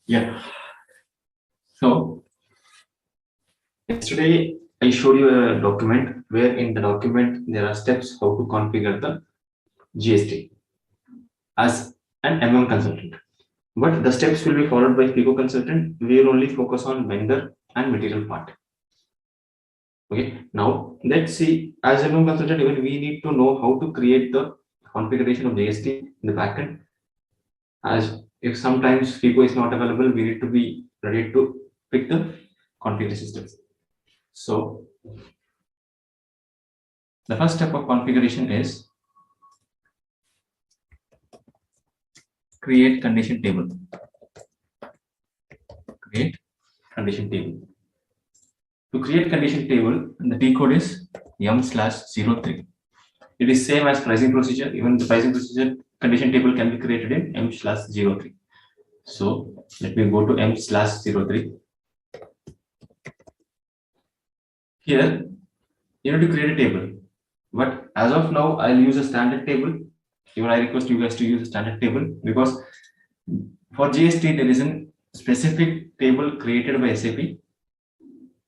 Yeah. So yesterday I showed you a document where in the document there are steps how to configure the GST as an consultant. But the steps will be followed by FICO consultant. We will only focus on vendor and material part. Okay. Now let's see, as a consultant, even we need to know how to create the configuration of GST in the backend. As if sometimes FICO is not available, we need to be ready to pick the configuration steps. So the first step of configuration is create condition table. Create condition table. To create condition table, the T code is m/03. It is same as pricing procedure. Even the pricing procedure condition table can be created in m/03. So let me go to m/03. Here you need to create a table. But as of now, I'll use a standard table. Even I request you guys to use a standard table because for GST there is a specific table created by SAP,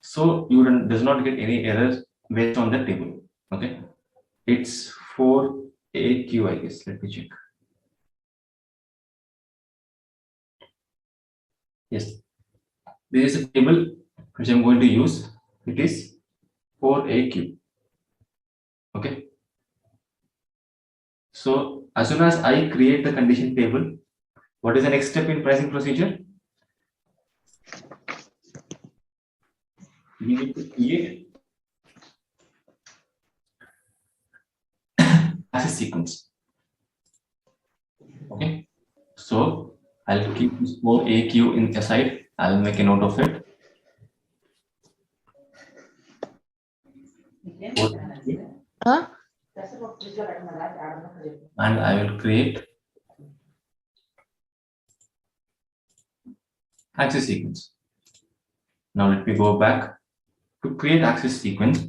so you does not get any errors based on that table. Okay, it's 4AQ, I guess. Let me check. Yes, there is a table which I'm going to use. It is 4AQ. Okay. So as soon as I create the condition table, what is the next step in pricing procedure? We need to create access sequence. Okay. So I'll keep this 4AQ in aside. I'll make a note of it. Huh? And I will create access sequence. Now let me go back. To create access sequence,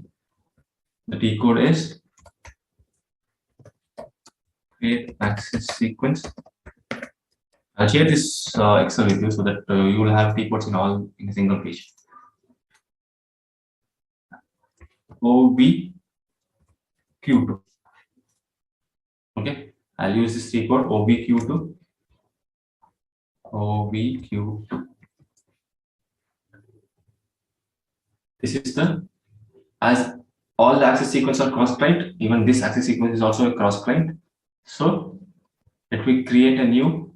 the T code is create access sequence. I'll share this Excel with you so that you will have T codes in a single page. OBQ2. Okay, I'll use this T code OBQ2. OBQ2. This is the, as all the access sequence are cross client, even this access sequence is also a cross client. So let me create a new,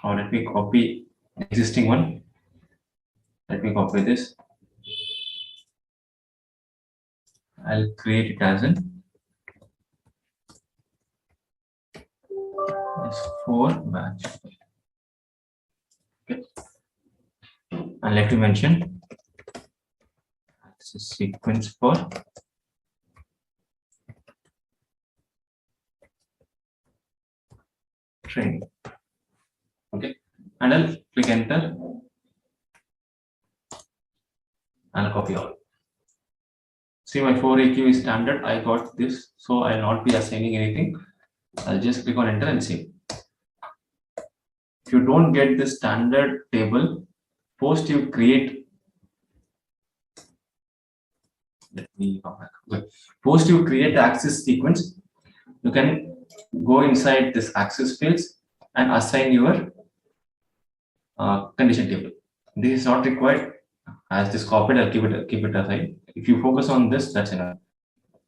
or let me copy the existing one. Let me copy this. I'll create it as an S4 batch. Okay. And let me mention access sequence for training. Okay, and I'll click enter and I'll copy all. See, my 4AQ is standard. I got this, so I'll not be assigning anything. I'll just click on enter and save. If you don't get the standard table, post you create. Let me come back. Okay. Post you create the access sequence. You can go inside this access fields and assign your condition table. This is not required. As this copied, I'll keep it aside. If you focus on this, that's enough.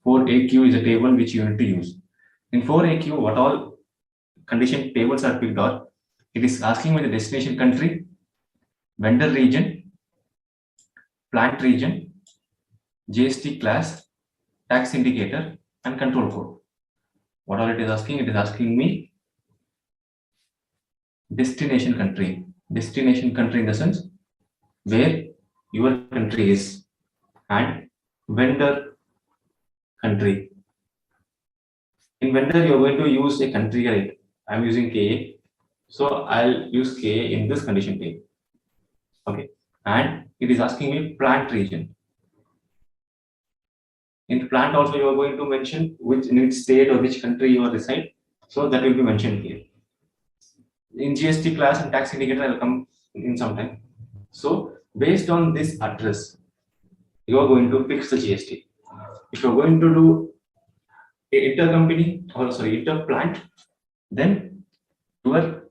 4AQ is a table which you need to use. In 4AQ, what all condition tables are picked are, it is asking me the destination country, vendor region, plant region, GST class, tax indicator, and control code. What all it is asking? It is asking me destination country. Destination country in the sense where your country is, and vendor country. In vendor, you're going to use a country rate. I'm using KA. So I'll use KA in this condition table. Okay. And it is asking me plant region. In plant also, you are going to mention in which state or which country you are reside. So that will be mentioned here. In GST class and tax indicator, I'll come in some time. So based on this address, you are going to fix the GST. If you're going to do intercompany or sorry interplant, then your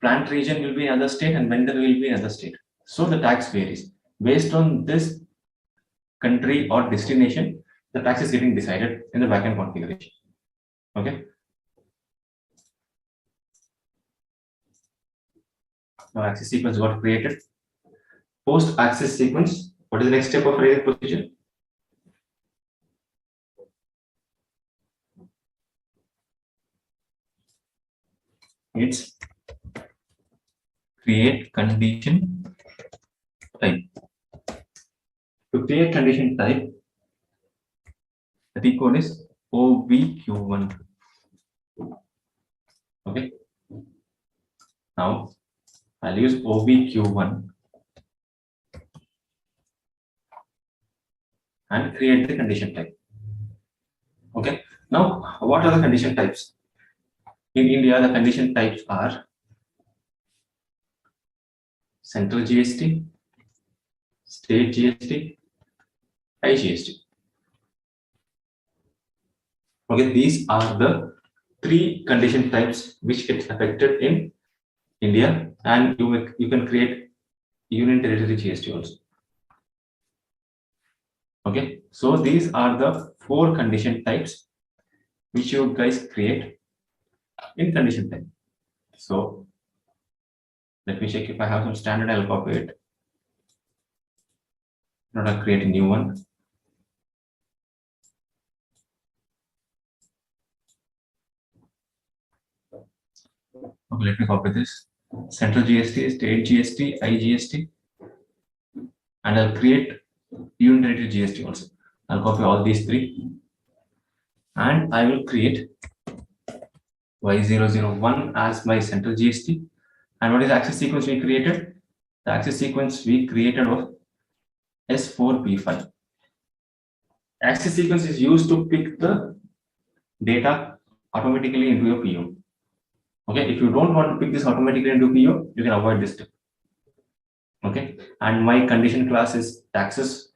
plant region will be another state and vendor will be another state. So the tax varies based on this country or destination. The tax is getting decided in the backend configuration. Okay. Now access sequence got created. Post access sequence. What is the next step of RAID procedure? It's create condition type. To create condition type, the T code is OVQ1. Okay. Now I'll use OVQ1 and create the condition type. Okay. Now, what are the condition types? In India, the condition types are central GST, state GST, IGST. Okay, these are the three condition types which get affected in India, and you can create union territory GST also. Okay, so these are the four condition types which you guys create in condition type. So let me check if I have some standard, I'll copy it. Not I'll create a new one. Okay, let me copy this. Central GST, state GST, IGST, and I'll create union GST also. I'll copy all these three, and I will create Y001 as my central GST. And what is the access sequence we created? The access sequence we created was S4B5. Access sequence is used to pick the data automatically into your PO. Okay, if you don't want to pick this automatically into PO, you can avoid this step. Okay, and my condition class is taxes.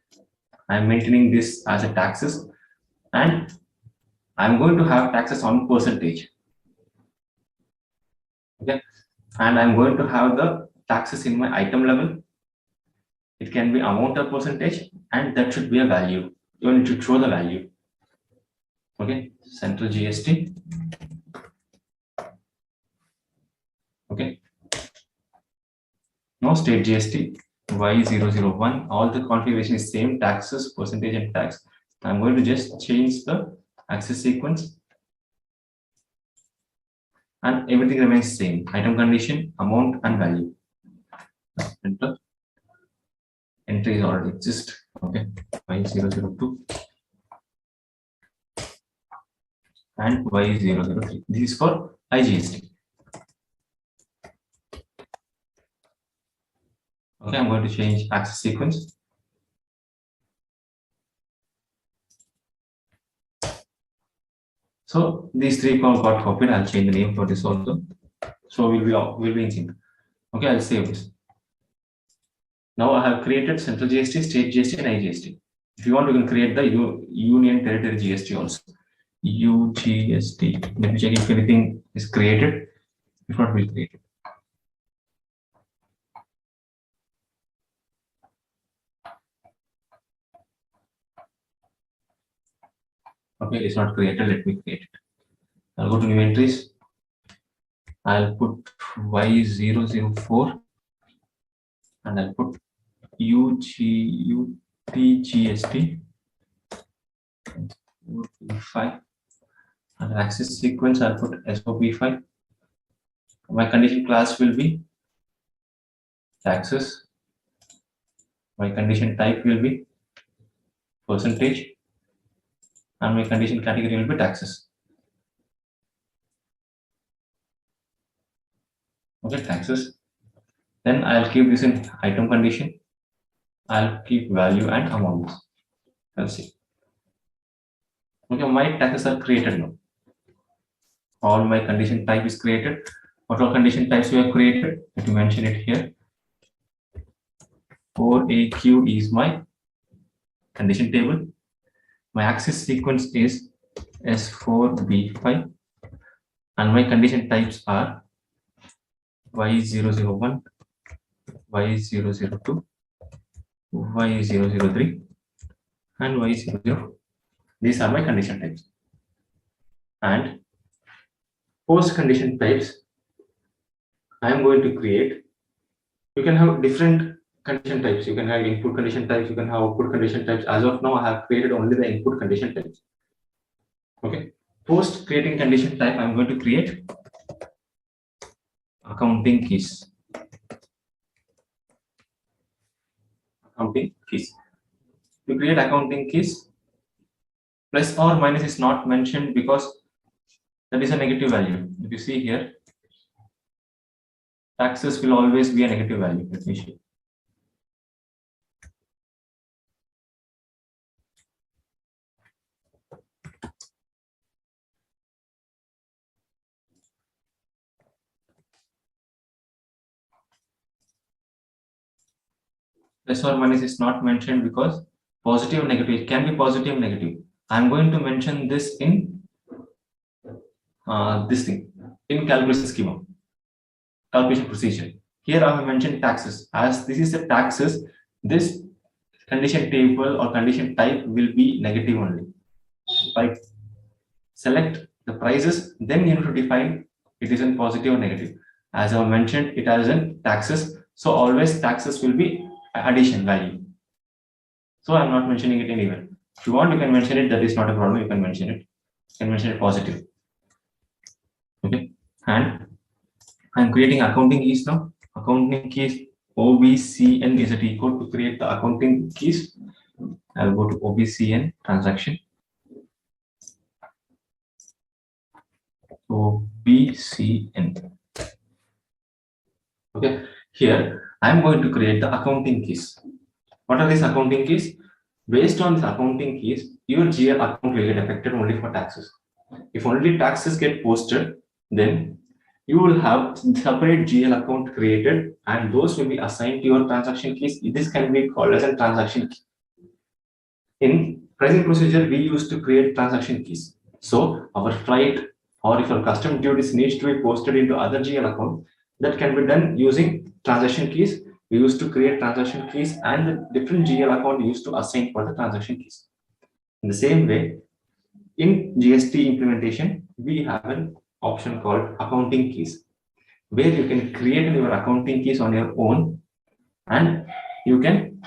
I'm maintaining this as a taxes, and I'm going to have taxes on percentage. Okay, and I'm going to have the taxes in my item level. It can be amount or percentage, and that should be a value. You need to show the value. Okay, central GST. Okay, now state GST Y001. All the configuration is same, taxes, percentage, and tax. I'm going to just change the access sequence, and everything remains same. Item condition, amount, and value. Enter. Entries already exist. Okay, Y002 and Y003. This is for IGST. Okay, I'm going to change access sequence. So these three got copied. I'll change the name for this also. So we'll be in sync. Okay, I'll save this. Now I have created central GST, state GST, and IGST. If you want, you can create the union territory GST also. UGST. Let me check if anything is created. If not, we'll create it. Okay, it's not created. Let me create it. I'll go to new entries. I'll put Y004 and I'll put UTGST 5 and access sequence. I'll put SOP5. My condition class will be taxes. My condition type will be percentage, and my condition category will be taxes. Okay, taxes. Then I'll keep this in item condition. I'll keep value and amounts. Let's see. Okay, my taxes are created now. All my condition type is created. What all condition types we have created? Let me mention it here. S4AQ is my condition table. My access sequence is S4B5 and my condition types are Y001, Y002, Y003 and Y00. These are my condition types. And post condition types I am going to create. You can have different condition types. You can have input condition types, you can have output condition types. As of now, I have created only the input condition types. Okay. Post creating condition type, I'm going to create accounting keys. Accounting keys. To create accounting keys, plus or minus is not mentioned because that is a negative value. If you see here, taxes will always be a negative value. Let me show. Plus or minus is not mentioned because positive negative, it can be positive negative. I'm going to mention this in this thing in calculation schema, calculation procedure. Here I have mentioned taxes. As this is a taxes, this condition table or condition type will be negative only. If I select the prices, then you need to define it is in positive or negative. As I mentioned, it as in taxes. So always taxes will be addition value. So I'm not mentioning it anywhere. If you want, you can mention it. That is not a problem. You can mention it. You can mention it positive. Okay. And I'm creating accounting keys now. Accounting keys OBCN is a T code to create the accounting keys. I'll go to OBCN transaction. OBCN. Okay. Here I'm going to create the accounting keys. What are these accounting keys? Based on these accounting keys, your GL account will get affected only for taxes. If only taxes get posted, then you will have separate GL account created and those will be assigned to your transaction keys. This can be called as a transaction key. In pricing procedure, we used to create transaction keys. So our freight or if your custom duties needs to be posted into other GL account, that can be done using transaction keys. We used to create transaction keys and the different GL account used to assign for the transaction keys. In the same way, in GST implementation, we have an option called accounting keys, where you can create your accounting keys on your own and you can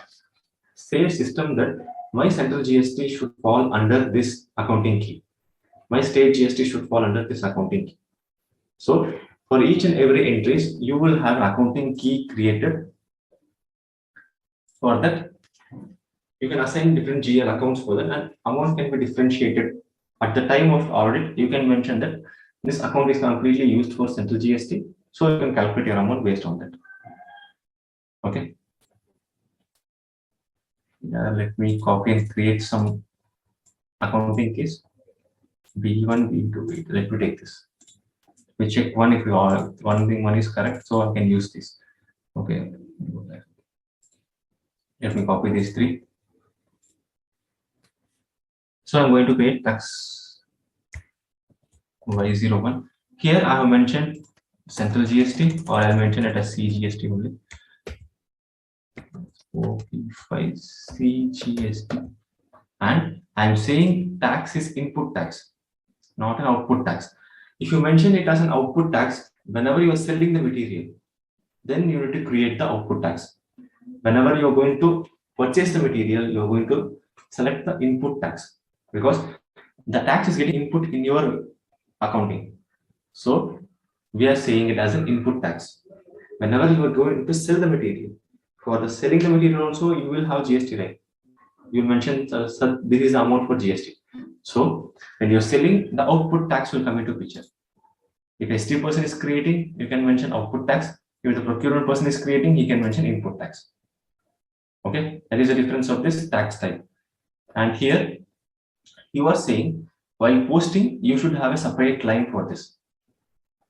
say system that my central GST should fall under this accounting key. My state GST should fall under this accounting key. So for each and every entries, you will have an accounting key created. For that, you can assign different GL accounts for that and amount can be differentiated. At the time of audit, you can mention that this account is completely used for central GST. So you can calculate your amount based on that. Okay. Let me copy and create some accounting keys. B1, B2, B2. Let me take this. We check one if you are one is correct, so I can use this. Okay. Let me copy these three. So I'm going to create tax Y01. Here I have mentioned central GST or I'll mention it as CGST only. OP5 CGST. And I'm saying tax is input tax, not an output tax. If you mention it as an output tax, whenever you are selling the material, then you need to create the output tax. Whenever you're going to purchase the material, you're going to select the input tax because the tax is getting input in your accounting. So we are saying it as an input tax. Whenever you are going to sell the material, for the selling the material also, you will have GST, right? You mentioned this is the amount for GST. So when you're selling, the output tax will come into picture. If ST person is creating, you can mention output tax. If the procurement person is creating, he can mention input tax. Okay, that is the difference of this tax type. And here you are saying while posting, you should have a separate line for this.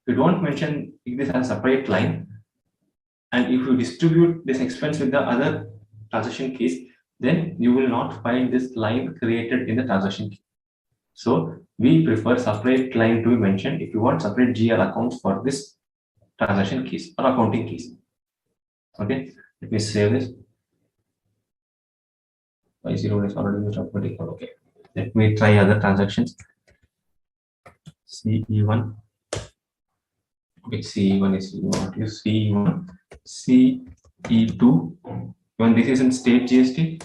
If you don't mention this as a separate line, and if you distribute this expense with the other transaction keys, then you will not find this line created in the transaction key. So we prefer separate line to be mentioned if you want separate GL accounts for this transaction keys or accounting keys. Okay, let me save this. 50 is already used up. Okay, let me try other transactions. CE1. Okay, CE1 is what is CE1, CE2. When this is in state GST,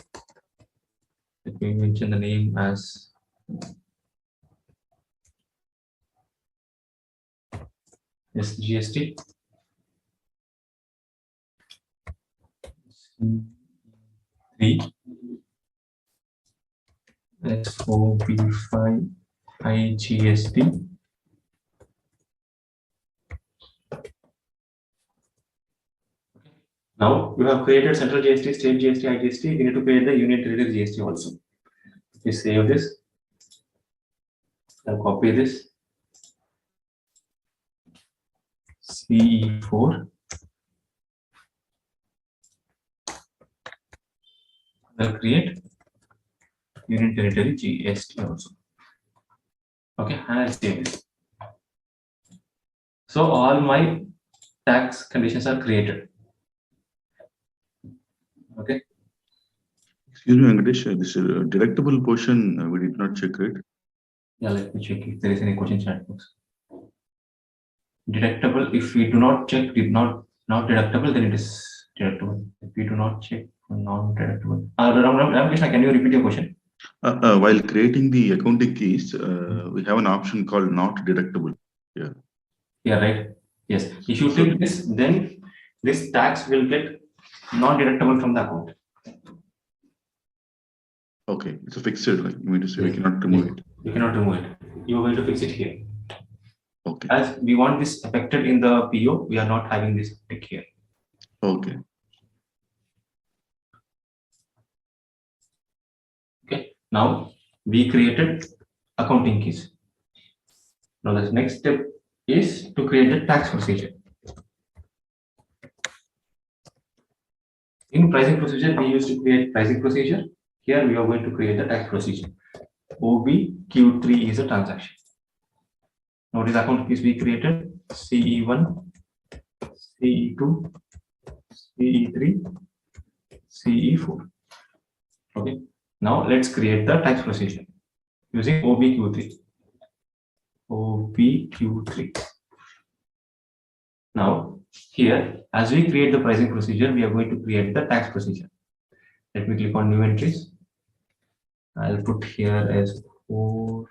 let me mention the name as SGST. C3 S4B5 IGST. Now you have created central GST, state GST, IGST. You need to create the union territory GST also. You save this. I'll copy this. CE4. I'll create union territory GST also. Okay, and I'll save this. So all my tax conditions are created. Okay. Excuse me, Venkatesh, this deductible portion we did not check, right? Yeah, let me check if there is any question chat box. Deductible, if we do not check not deductible, then it is deductible. If we do not check non-deductible. Ramakrishna, can you repeat your question? While creating the accounting keys, we have an option called not deductible. Yeah. Yeah, right. Yes. If you take this, then this tax will get non-deductible from the account. Okay, it's a fixed, like you mean to say, we cannot remove it. You cannot remove it. You are going to fix it here. Okay. As we want this affected in the PO, we are not having this tick here. Okay. Okay. Now we created accounting keys. Now the next step is to create a tax procedure. In pricing procedure, we used to create pricing procedure. Here we are going to create the tax procedure. OBQ3 is a transaction. Now this account keys we created CE1, CE2, CE3, CE4. Okay. Now let's create the tax procedure using OBQ3. OBQ3. Now here, as we create the pricing procedure, we are going to create the tax procedure. Let me click on new entries. I'll put here as 4B5.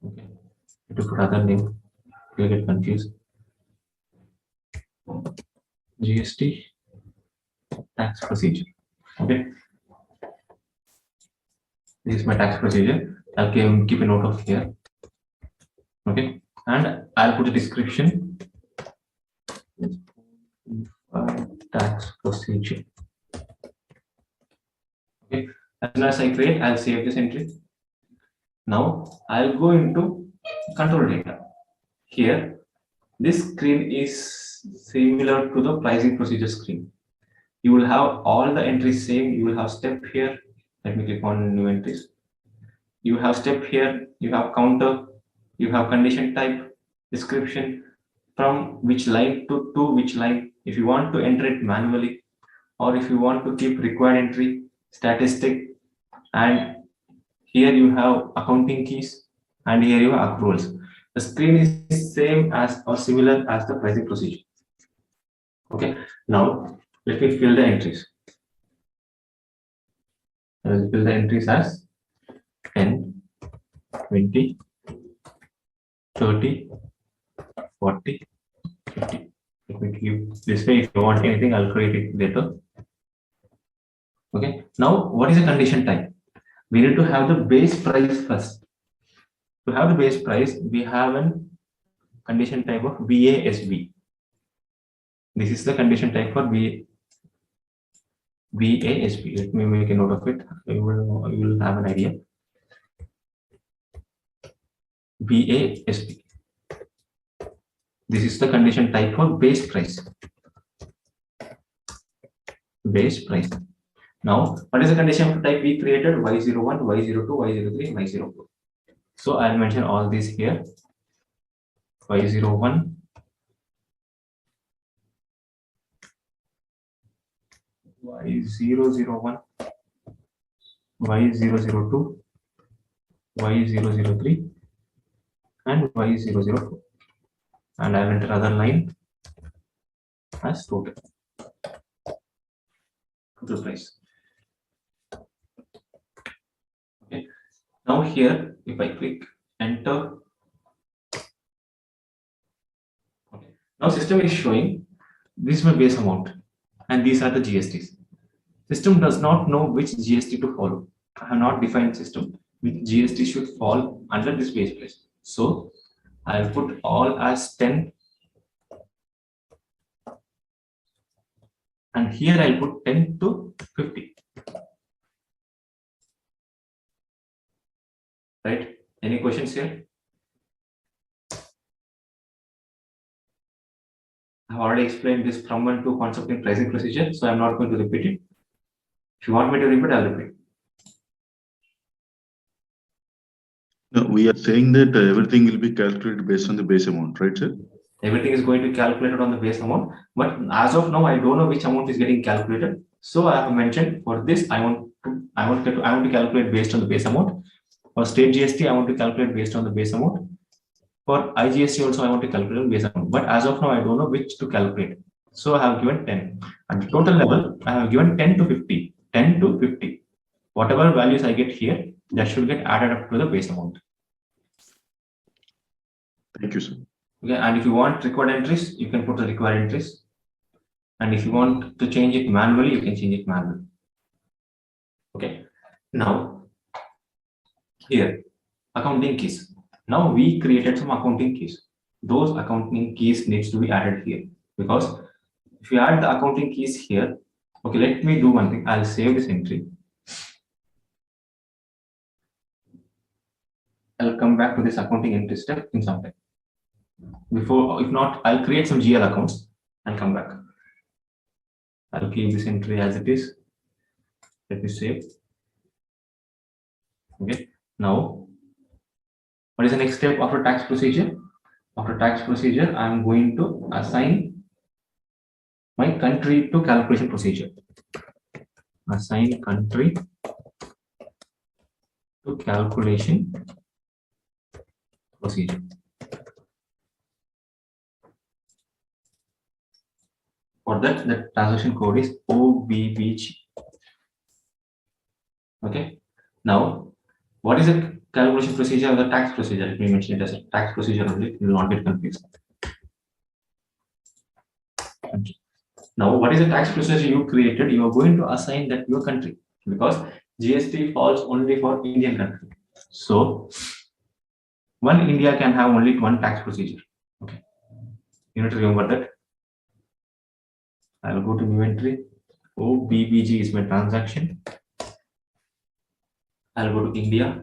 Okay, to put other name, you'll get confused. GST tax procedure. Okay, this is my tax procedure. I'll keep a note of here. Okay, and I'll put a description. Tax procedure. Okay, as soon as I create, I'll save this entry. Now I'll go into control data. Here, this screen is similar to the pricing procedure screen. You will have all the entries same. You will have step here. Let me click on new entries. You have step here. You have counter. You have condition type, description, from which line to which line. If you want to enter it manually, or if you want to keep required entry, statistic, and here you have accounting keys, and here you have accruals. The screen is same as or similar as the pricing procedure. Okay, now let me fill the entries. I will fill the entries as 10, 20, 30, 40, 50. Let me keep this way. If you want anything, I'll create it later. Okay, now what is the condition type? We need to have the base price first. To have the base price, we have a condition type of VASB. This is the condition type for VA. BASP. Let me make a note of it. You will have an idea. BASP. This is the condition type for base price. Base price. Now, what is the condition type we created? Y01, Y02, Y03, Y04. So I'll mention all these here. Y01, Y001, Y002, Y003, and Y004. And I'll enter other line as total price. Okay. Now here, if I click enter, okay. Now system is showing this is my base amount, and these are the GSTs. System does not know which GST to follow. I have not defined system which GST should fall under this base price. So I'll put all as 10. And here I'll put 10 to 50. Right? Any questions here? I've already explained this from and to concept in pricing procedure, so I'm not going to repeat it. If you want me to repeat, I'll repeat. No, we are saying that everything will be calculated based on the base amount, right, sir? Everything is going to be calculated on the base amount, but as of now, I don't know which amount is getting calculated. So I have mentioned for this, I want to calculate based on the base amount. For state GST, I want to calculate based on the base amount. For IGST also, I want to calculate based amount. But as of now, I don't know which to calculate. So I have given 10. At the total level, I have given 10 to 50. 10 to 50. Whatever values I get here, that should get added up to the base amount. Thank you, sir. Okay, and if you want required entries, you can put the required entries. And if you want to change it manually, you can change it manually. Okay, now here, accounting keys. Now we created some accounting keys. Those accounting keys needs to be added here, because if you add the accounting keys here, okay, let me do one thing. I'll save this entry. I'll come back to this accounting entry step in some time. Before, if not, I'll create some GL accounts and come back. I'll keep this entry as it is. Let me save. Okay. Now, what is the next step after tax procedure? After tax procedure, I'm going to assign my country to calculation procedure. Assign country to calculation procedure. For that, the transaction code is OBBG. Okay. Now, what is the calculation procedure or the tax procedure? Let me mention it as a tax procedure only. You will not get confused. Now, what is the tax procedure you created? You are going to assign that to your country, because GST falls only for Indian country. So, one India can have only one tax procedure. Okay. You need to remember that. I'll go to new entry. OBBG is my transaction. I'll go to India.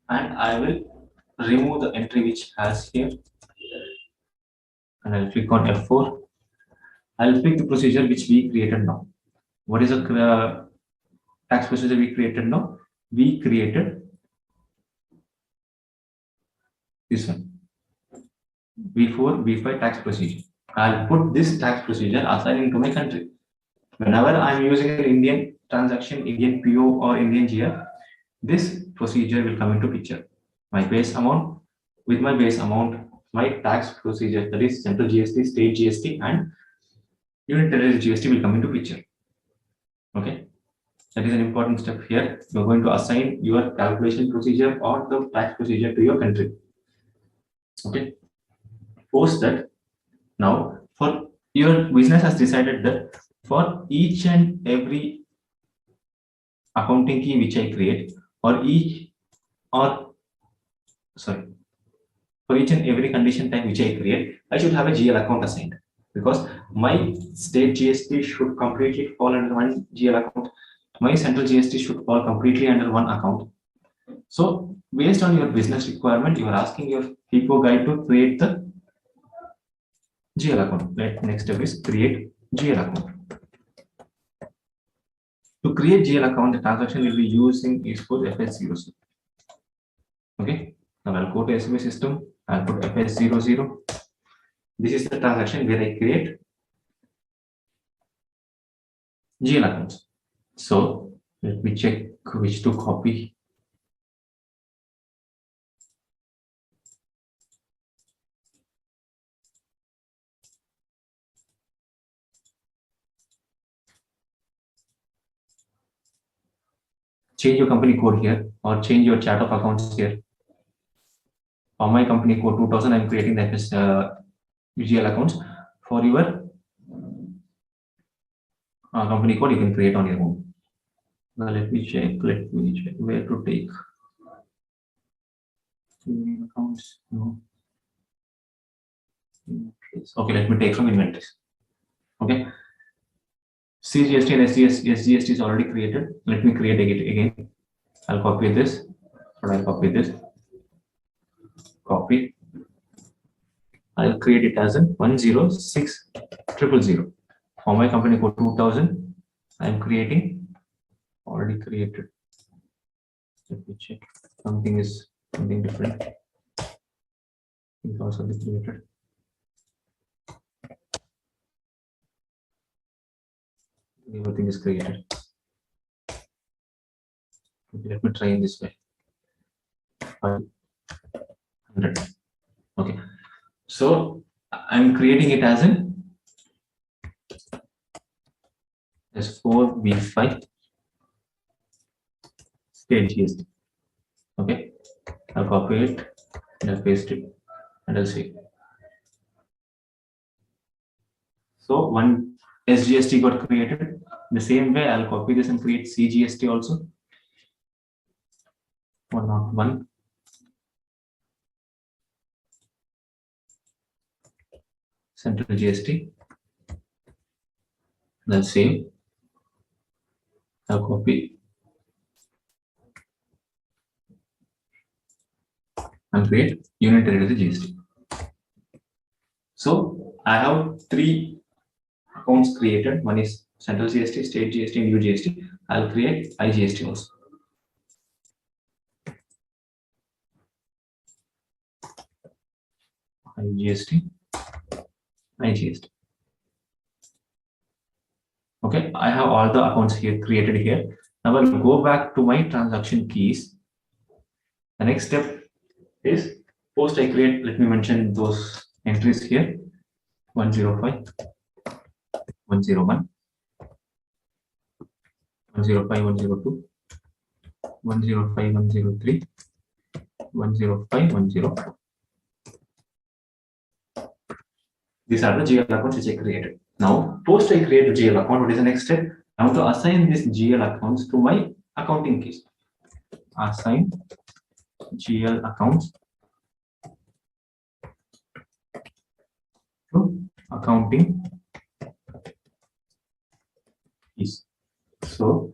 And I will remove the entry which has here. And I'll click on F4. I'll pick the procedure which we created now. What is the tax procedure we created now? We created this one. B4, B5 tax procedure. I'll put this tax procedure assigning to my country. Whenever I'm using an Indian transaction, Indian PO or Indian GF, this procedure will come into picture. My base amount, with my base amount, my tax procedure, that is central GST, state GST, and unit territory GST will come into picture. Okay, that is an important step here. You're going to assign your calculation procedure or the tax procedure to your country. Okay, post that. Now, for your business has decided that for each and every accounting key which I create, for each and every condition type which I create, I should have a GL account assigned. because my state GST should completely fall under one GL account. My central GST should fall completely under one account. So based on your business requirement, you are asking your FIFO guy to create the GL account. Next step is create GL account. To create GL account, the transaction will be using is for FS00. Okay, now I'll go to SME system. I'll put FS00. This is the transaction where I create GL accounts. So let me check which to copy. Change your company code here or change your chart of accounts here. For my company code 2000, I'm creating the FS GL accounts. For your company code, you can create on your own. Now let me check where to take accounts. No. Okay, let me take from inventories. Okay. CGST and SGST is already created. Let me create it again. I'll copy this, or I'll copy this. Copy. I'll create it as a 106000. For my company code 2000, I'm creating already created. Let me check. Something different. It's also created. Everything is created. Okay, let me try in this way. 500. Okay. So I'm creating it as an S4B5 state GST. Okay. I'll copy it and I'll paste it and I'll see. So one SGST got created. The same way, I'll copy this and create CGST also. 101. Central GST. Then save. I'll copy and create unit rate of the GST. So I have three accounts created. One is central GST, state GST, and UGST. I'll create IGST also. IGST. Okay, I have all the accounts here created here. Now I'll go back to my transaction keys. The next step is post I create, let me mention those entries here. 105, 101, 105, 102, 105, 103, 105, 104. These are the GL accounts which I created. Now, post I create a GL account, what is the next step? I want to assign this GL accounts to my accounting keys. Assign GL accounts to accounting keys. So,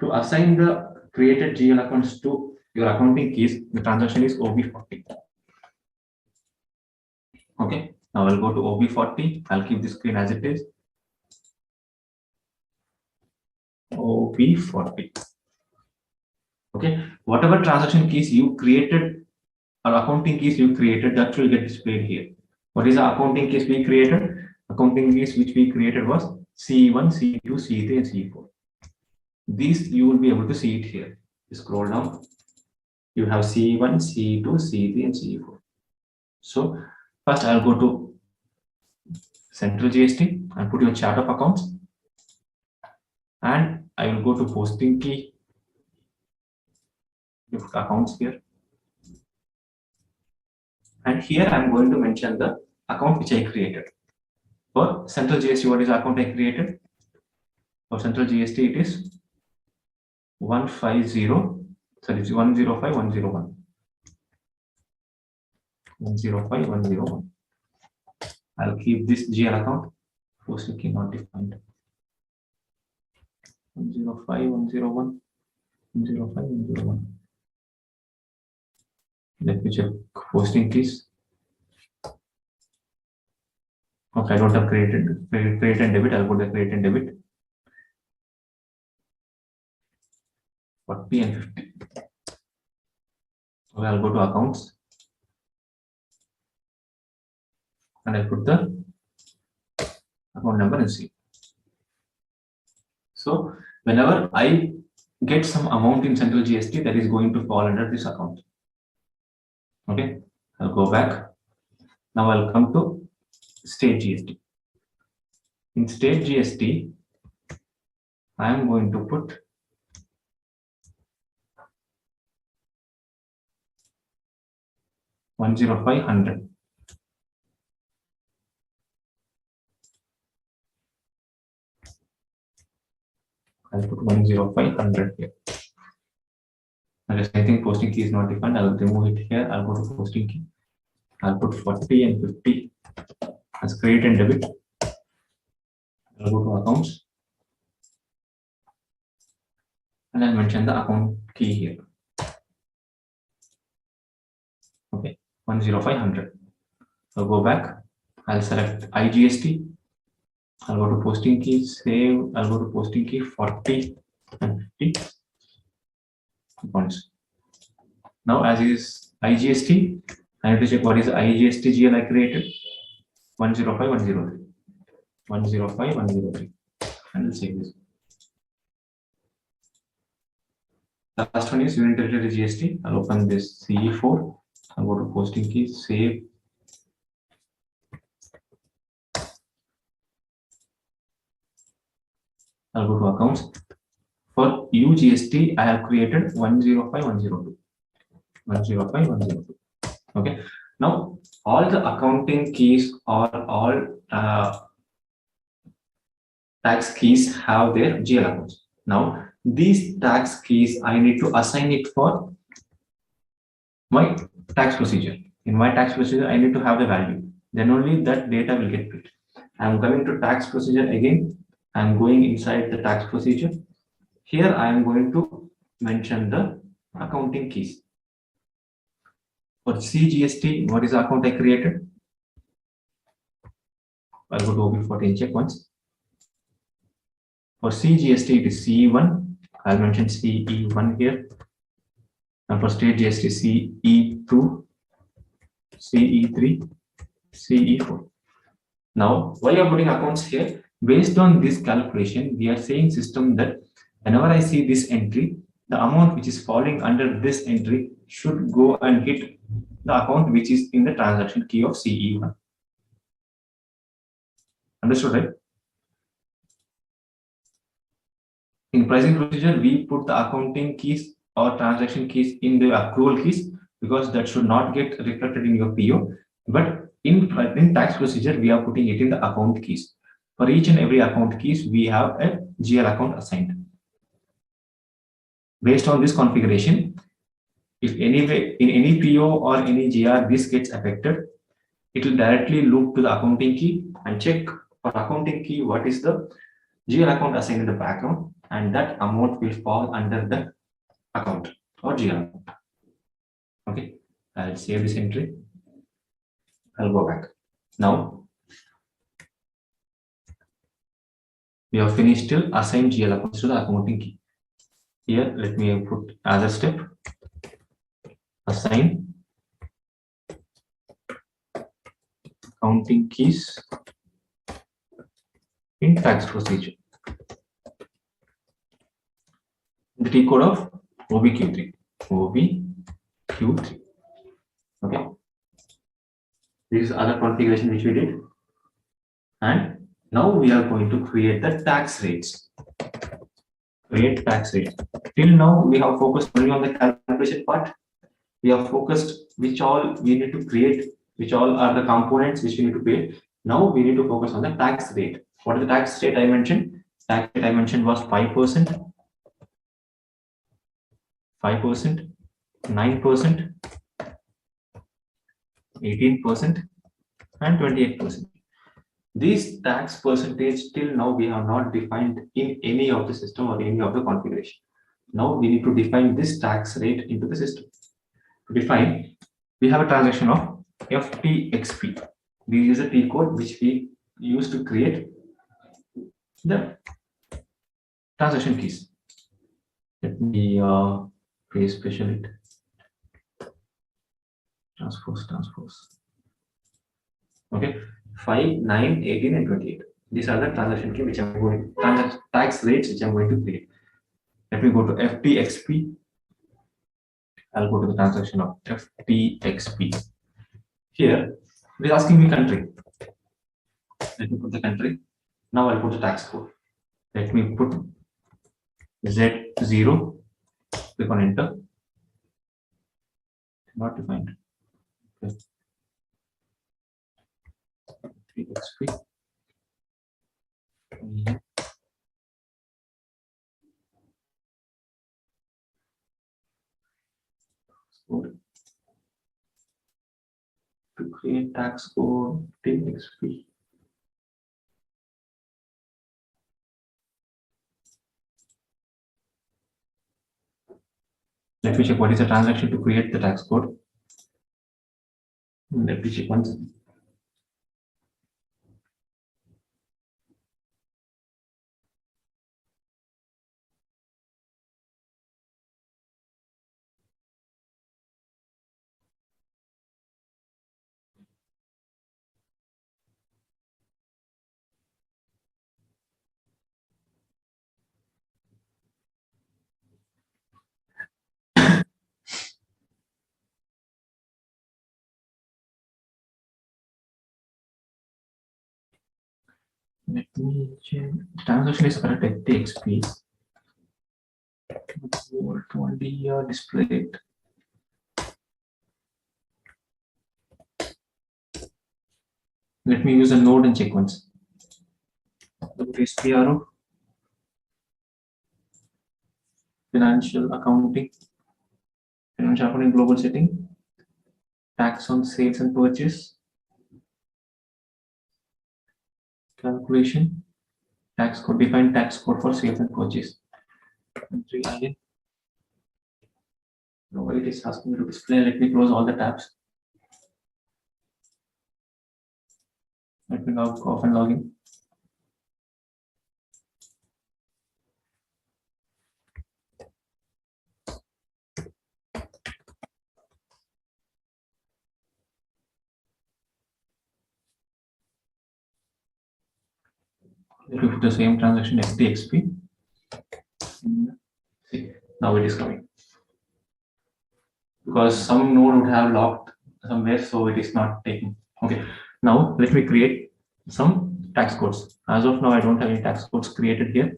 to assign the created GL accounts to your accounting keys, the transaction is OB40. Okay. Now I'll go to OB40. I'll keep the screen as it is. OB40. Okay. Whatever transaction keys you created or accounting keys you created, that will get displayed here. What is the accounting keys we created? Accounting keys which we created was C1, C2, C3, and C4. These you will be able to see it here. Scroll down. You have C1, C2, C3, and C4. So first I'll go to central GST and put your chart of accounts, and I will go to posting key, accounts here, and here I'm going to mention the account which I created. For central GST, what is the account I created? For central GST, it is 150, sorry, 105, 101. 105, 101. I'll keep this GL account. Posting key not defined. 105, 101, 105, 101. Let me check posting keys. Okay, I don't have create and debit. I'll put the create and debit. 40 and 50. Okay, I'll go to accounts and I'll put the account number and see. So whenever I get some amount in central GST, that is going to fall under this account. Okay, I'll go back. Now I'll come to state GST. In state GST, I am going to put $105,100. I'll put $105,100 here. Unless I think posting key is not defined, I'll remove it here. I'll go to posting key. I'll put 40 and 50 as credit and debit. I'll go to accounts and I'll mention the account key here. Okay, 105,100. I'll go back. I'll select IGST. I'll go to posting key, save. I'll go to posting key 40 and 50 points. Now, as is IGST, I need to check what is the IGST GL I created. 105,103. 105,103. And I'll save this. The last one is unit territory GST. I'll open this CE4. I'll go to posting key, save. I'll go to accounts. For UGST, I have created 105,102. 105,102. Okay. Now, all the accounting keys or all tax keys have their GL accounts. Now, these tax keys, I need to assign it for my tax procedure. In my tax procedure, I need to have the value. Then only that data will get fit. I'm coming to tax procedure again. I'm going inside the tax procedure. Here, I am going to mention the accounting keys. For CGST, what is the account I created? I'll go to OB40 and check once. For CGST, it is CE1. I'll mention CE1 here. And for state GST, CE2, CE3, CE4. Now, why you are putting accounts here? Based on this calculation, we are saying system that whenever I see this entry, the amount which is falling under this entry should go and hit the account which is in the transaction key of CE1. Understood, right? In pricing procedure, we put the accounting keys or transaction keys in the accrual keys because that should not get reflected in your PO. But in tax procedure, we are putting it in the account keys. For each and every account keys, we have a GL account assigned. Based on this configuration, if anyway in any PO or any GR this gets affected, it will directly loop to the accounting key and check for accounting key what is the GL account assigned in the background, and that amount will fall under the account or GL account. Okay, I'll save this entry. I'll go back. Now we have finished till assign GL accounts to the accounting key. Here, let me put other step. Assign accounting keys in tax procedure. The T code of OBQ3. OBQ3. Okay. This is other configuration which we did. And now we are going to create the tax rates. Create tax rates. Till now we have focused only on the calculation part. We have focused which all we need to create, which all are the components which we need to create. Now we need to focus on the tax rate. What is the tax rate I mentioned? Tax rate I mentioned was 5%, 5%, 9%, 18%, and 28%. This tax percentage till now we have not defined in any of the system or any of the configuration. Now we need to define this tax rate into the system. To define, we have a transaction of FTXP. This is a T code which we use to create the transaction keys. Let me create special it. Transpose. Okay, 5, 9, 18, and 28. These are the transaction key which I'm going tax rates which I'm going to create. Let me go to FTXP. I'll go to the transaction of FTXP. Here, it is asking me country. Let me put the country. Now I'll put the tax code. Let me put Z0. Click on enter. Not defined. Okay. FTXP. Code. To create tax code TXP. Let me check what is the transaction to create the tax code. Let me check once. Let me check. Transaction is correct at TXP. What only display it. Let me use a node and check once. SPRO, financial accounting global setting, tax on sales and purchase, calculation, tax code, define tax code for sales and purchase. Entry again. No, it is asking me to display. Let me close all the tabs. Let me now go off and log in. Let me put the same transaction FTXP. See, now it is coming. Because some node would have locked somewhere, so it is not taking. Okay, now let me create some tax codes. As of now, I don't have any tax codes created here.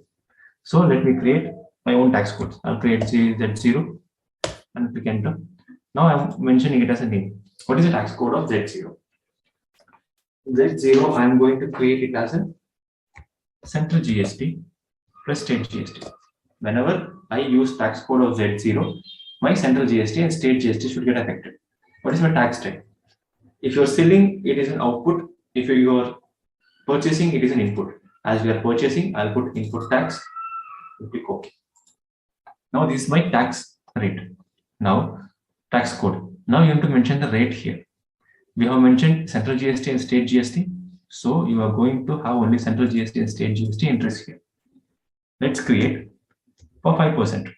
So let me create my own tax codes. I'll create Z0 and click enter. Now I'm mentioning it as a name. What is the tax code of Z0? Z0, I'm going to create it as a central GST plus state GST. Whenever I use tax code of Z0, my central GST and state GST should get affected. What is my tax type? If you're selling, it is an output. If you are purchasing, it is an input. As we are purchasing, I'll put input tax. Click OK. Now this is my tax rate. Now tax code. Now you have to mention the rate here. We have mentioned central GST and state GST. So you are going to have only central GST and state GST entries here. Let's create for 5%.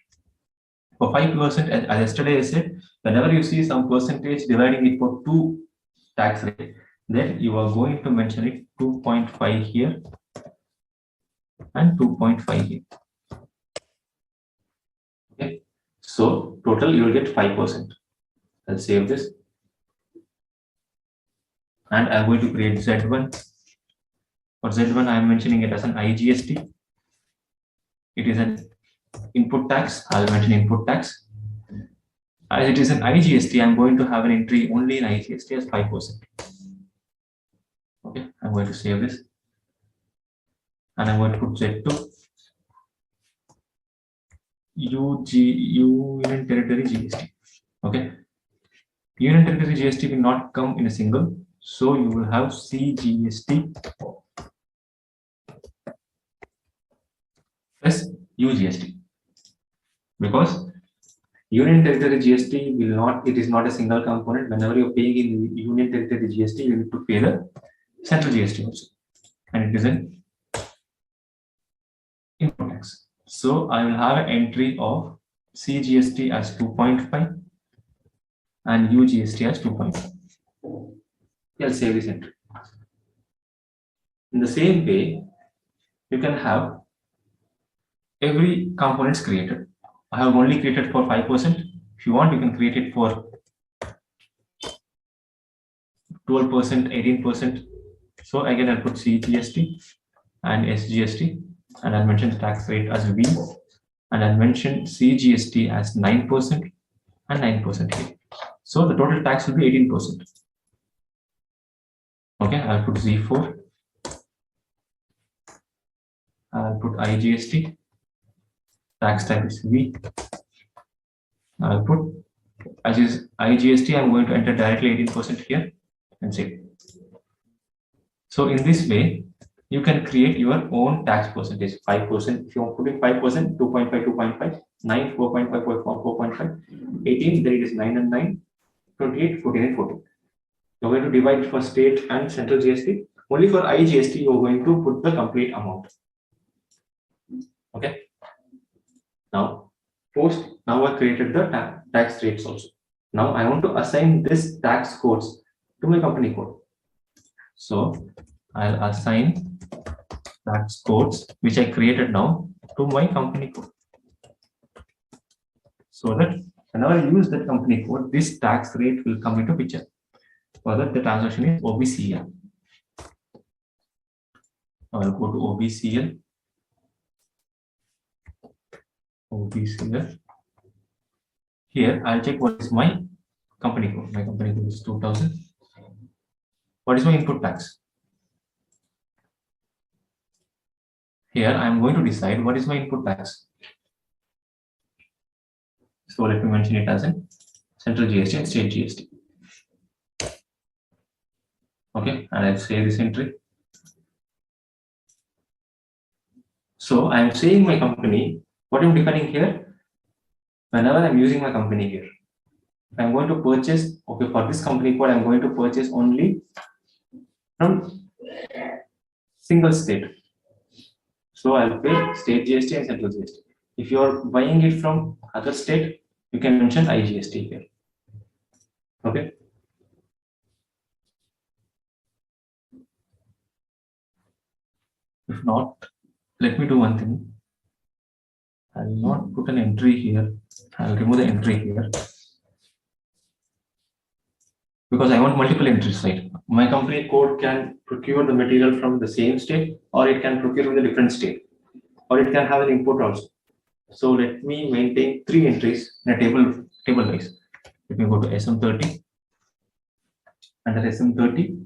For 5%, as yesterday I said, whenever you see some percentage dividing it for 2 tax rate, then you are going to mention it 2.5 here and 2.5 here. Okay, so total you will get 5%. I'll save this. And I'm going to create Z1. For Z1, I am mentioning it as an IGST. It is an input tax. I'll mention input tax. As it is an IGST, I'm going to have an entry only in IGST as 5%. Okay, I'm going to save this. And I'm going to put Z2. Union Territory GST. Okay. Union Territory GST will not come in a single. So you will have CGST plus UGST. Because Union Territory GST will not, it is not a single component. Whenever you're paying in Union Territory GST, you need to pay the central GST also. And it is an input tax. So I will have an entry of CGST as 2.5 and UGST as 2.5. I'll save this entry. In the same way, you can have every components created. I have only created for 5%. If you want, you can create it for 12%, 18%. So again, I'll put CGST and SGST, and I'll mention the tax rate as V, and I'll mention CGST as 9% and 9% here. So the total tax will be 18%. Okay, I'll put Z4. I'll put IGST. Tax type is V. I'll put as is IGST. I'm going to enter directly 18% here and save. So in this way, you can create your own tax percentage. 5%. If you want to put in 5%, 2.5, 2.5, 9, 4.5, 4.5, 18. Then it is 9 and 9, 28, 14 and 14. You're going to divide it for state and central GST. Only for IGST, you're going to put the complete amount. Okay. Now, now I created the tax rates also. Now I want to assign this tax codes to my company code. So I'll assign tax codes which I created now to my company code. So that whenever I use that company code, this tax rate will come into picture. For that, the transaction is OBCL. I'll go to OBCL. OBCL. Here, I'll check what is my company code. My company code is 2000. What is my input tax? Here, I'm going to decide what is my input tax. So let me mention it as a central GST and state GST. Okay, and I'll save this entry. So I'm saying my company, what I'm defining here, whenever I'm using my company here, I'm going to purchase, okay, for this company code, I'm going to purchase only from single state. So I'll pay state GST and central GST. If you're buying it from other state, you can mention IGST here. Okay. If not, let me do one thing. I'll not put an entry here. I'll remove the entry here. Because I want multiple entries, right? My company code can procure the material from the same state, or it can procure from a different state, or it can have an import also. So let me maintain 3 entries in a table wise. Let me go to SM30. Under SM30,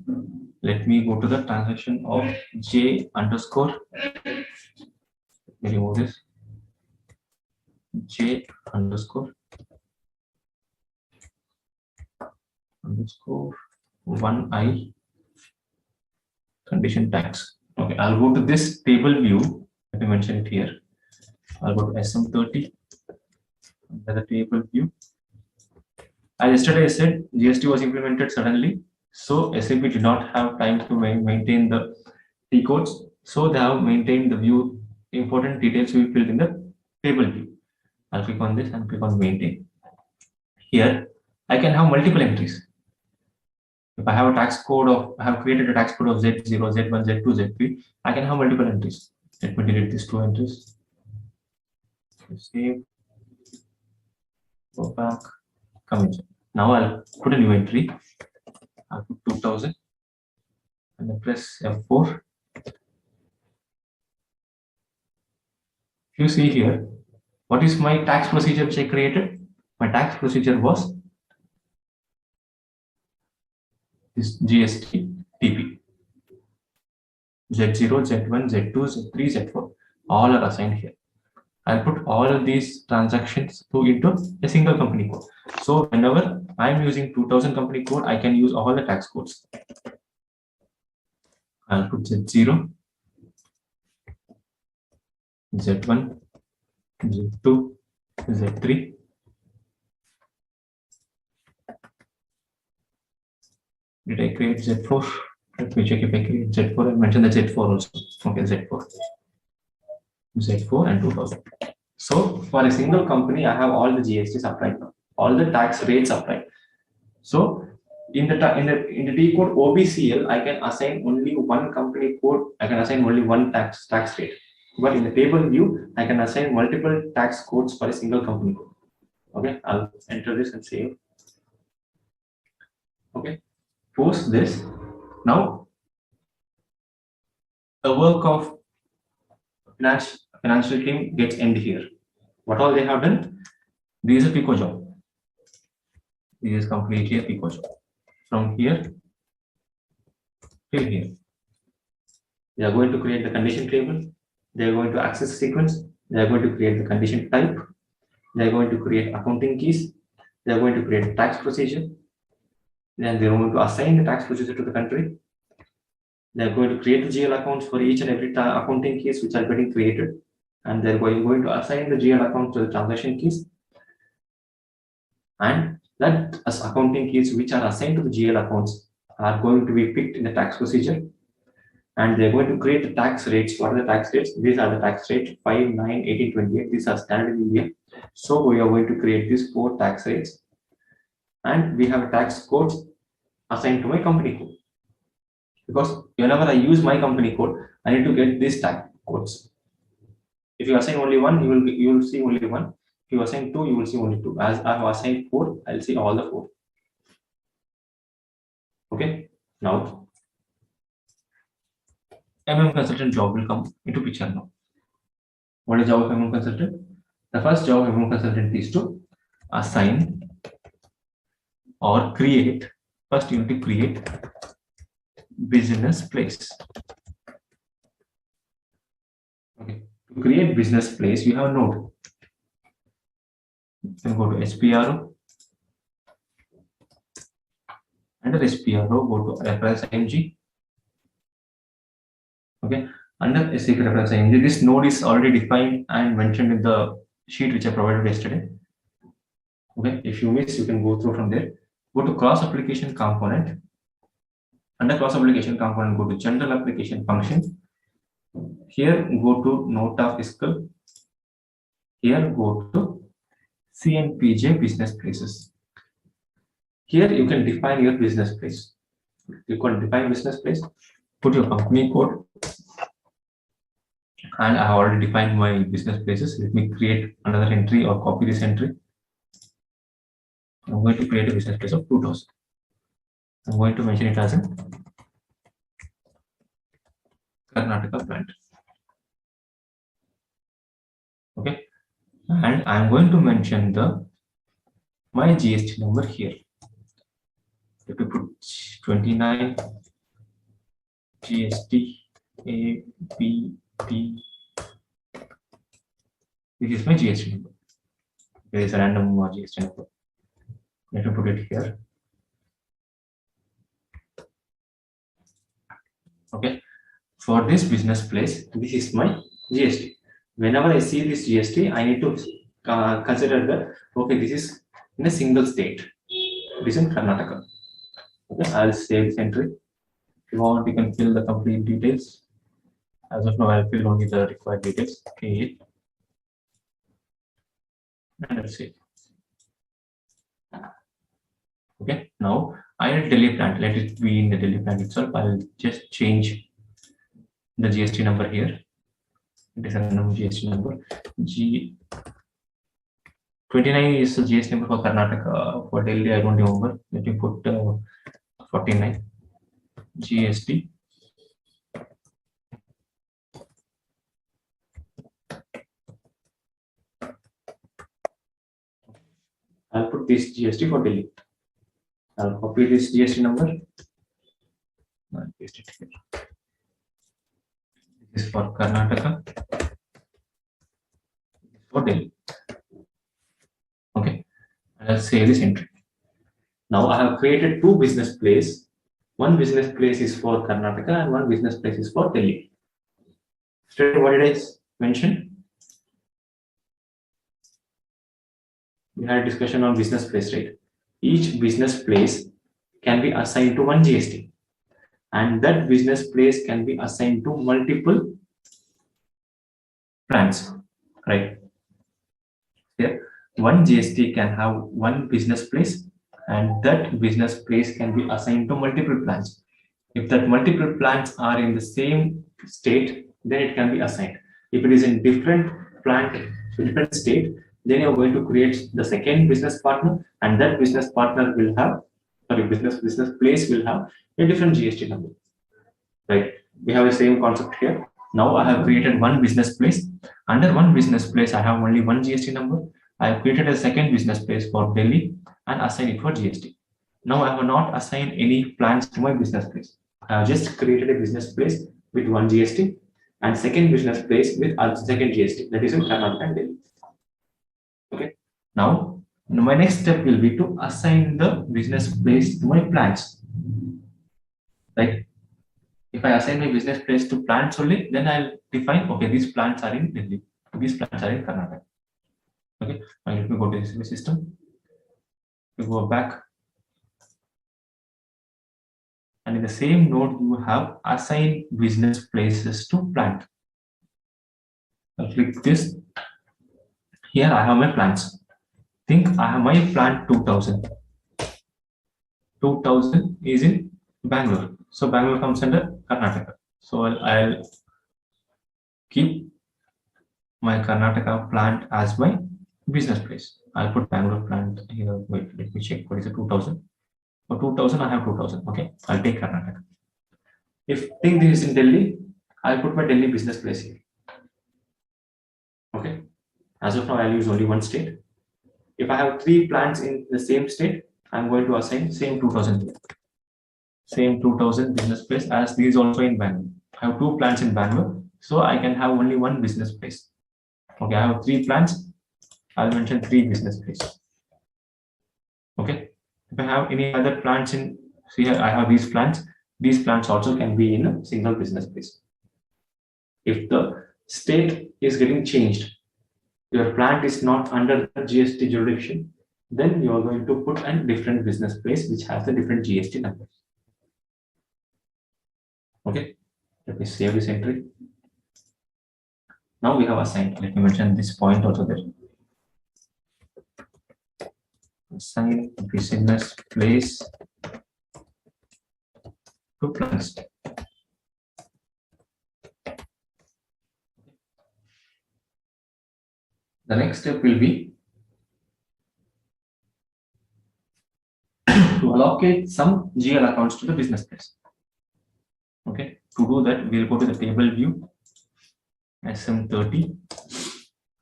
let me go to the transaction of J underscore. Let me remove this. J underscore 1I condition tax. Okay, I'll go to this table view. Let me mention it here. I'll go to SM30 under the table view. As yesterday I said, GST was implemented suddenly, so SAP did not have time to maintain the T codes. So they have maintained the view. Important details will be filled in the table view. I'll click on this and click on maintain. Here, I can have multiple entries. If I have a tax code of, I have created a tax code of Z0, Z1, Z2, Z3, I can have multiple entries. Let me delete these 2 entries. Save. Go back. Come in. Now I'll put a new entry. I'll put 2000 and then press F4. If you see here, what is my tax procedure which I created? My tax procedure was this GST TP. Z0, Z1, Z2, Z3, Z4, all are assigned here. I'll put all of these transactions into a single company code. So whenever I'm using 2000 company code, I can use all the tax codes. I'll put Z0, Z1, Z2, Z3. Did I create Z4? Let me check if I create Z4. I mentioned the Z4 also. Okay, Z4 and 2000. So for a single company, I have all the GSTs applied now, all the tax rates applied. So in the T code OBCL, I can assign only one company code. I can assign only one tax rate. But in the table view, I can assign multiple tax codes for a single company code. Okay, I'll enter this and save. Okay, post this. Now the work of financial team gets end here. What all they have done? This is a Pico job. This is completely a Pico job. From here till here. They are going to create the condition table. They are going to access the sequence. They are going to create the condition type. They are going to create accounting keys. They are going to create tax procedure. Then they are going to assign the tax procedure to the country. They are going to create the GL accounts for each and every accounting keys which are getting created. And they are going to assign the GL account to the transaction keys. And that as accounting keys which are assigned to the GL accounts are going to be picked in the tax procedure. And they're going to create the tax rates. What are the tax rates? These are the tax rates 5, 9, 18, 28. These are standard in India. So we are going to create these 4 tax rates. And we have tax codes assigned to my company code. Because whenever I use my company code, I need to get these tax codes. If you assign only one, you will see only one. If you assign 2, you will see only 2. As I have assigned 4, I'll see all the 4. Okay. Now consultant job will come into picture now. What is job of consultant? The first job of consultant is to assign or create. First, you need to create business place. Okay. To create business place, you have a node. You can go to SPRO. Under SPRO, go to reference IMG. Okay. Under a secret reference IMG, this node is already defined and mentioned in the sheet which I provided yesterday. Okay. If you miss, you can go through from there. Go to cross application component. Under cross application component, go to general application function. Here, go to note of fiscal. Here, go to CNPJ business places. Here, you can define your business place. You can define business place, put your company code. And I have already defined my business places. Let me create another entry or copy this entry. I'm going to create a business place of 2000. I'm going to mention it as a Karnataka plant. Okay. And I'm going to mention my GST number here. Let me put 29 GST A B P. This is my GST number. There is a random GST number. Let me put it here. Okay. For this business place, this is my GST. Whenever I see this GST, I need to consider that, okay, this is in a single state. It is in Karnataka. Okay, I'll save this entry. If you want, you can fill the complete details. As of now, I'll fill only the required details. Okay. And let's see. Okay, now I need Delhi plant. Let it be in the Delhi plant itself. I'll just change the GST number here. It is a random GST number. G29 is the GST number for Karnataka. For Delhi, I don't remember. Let me put 49 GST. I'll put this GST for Delhi. I'll copy this GST number. I'll paste it here. This is for Karnataka. This is for Delhi. Okay. And I'll save this entry. Now I have created 2 business places. One business place is for Karnataka and one business place is for Delhi. Straight what did I mention? we had a discussion on business place, right? Each business place can be assigned to one GST, and that business place can be assigned to multiple plans, right? Here, one GST can have one business place, and that business place can be assigned to multiple plans. If that multiple plans are in the same state, then it can be assigned. If it is in different plant, different state, then you're going to create the second business partner, and that business partner will have, sorry, business place will have a different GST number. Right? We have the same concept here. Now I have created one business place. Under one business place, I have only one GST number. I have created a second business place for Delhi and assigned it for GST. Now I have not assigned any plans to my business place. I have just created a business place with one GST and second business place with a second GST, that is in Karnataka and Delhi. Okay. Now my next step will be to assign the business place to my plans. Like if I assign my business place to plants only, then I'll define, okay, these plants are in Delhi, these plants are in Karnataka. Okay, now let me go to the system. We go back. And in the same node, you have assign business places to plant. I'll click this. Here I have my plants. Think I have my plant 2000. 2000 is in Bangalore. So Bangalore comes under Karnataka. So I'll keep my Karnataka plant as my business place. I'll put Bangalore plant here. Wait, let me check what is the 2000. For 2000, I have 2000. Okay, I'll take Karnataka. If think this is in Delhi, I'll put my Delhi business place here. Okay, as of now, I'll use only one state. If I have 3 plants in the same state, I'm going to assign same 2000 here. Same 2000 business place as these also in Bangalore. I have 2 plants in Bangalore, so I can have only one business place. Okay, I have 3 plants. I'll mention 3 business places. Okay, if I have any other plants in, see here I have these plants. These plants also can be in a single business place. If the state is getting changed, your plant is not under the GST jurisdiction, then you are going to put a different business place which has a different GST number. Okay, let me save this entry. Now we have assigned. Let me mention this point also there. Assign business place to plants. The next step will be to allocate some GL accounts to the business place. Okay, to do that, we'll go to the table view, SM30.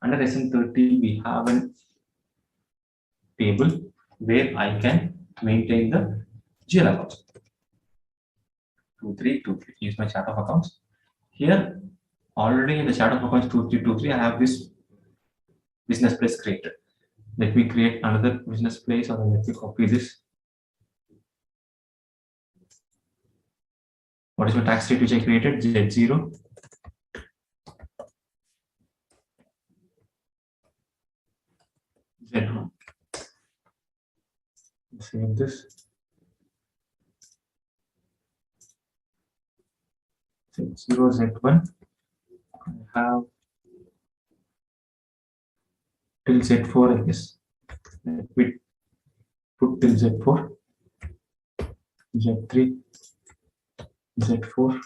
Under SM30, we have a table where I can maintain the GL accounts. 2323 is my chart of accounts. Here, already in the chart of accounts 2323, I have this business place created. Let me create another business place, or let me copy this. What is my tax rate which I created? Z0. Z1. Save this. Z0, Z1. I have till Z4, I guess. Let me put till Z4, Z3, Z4.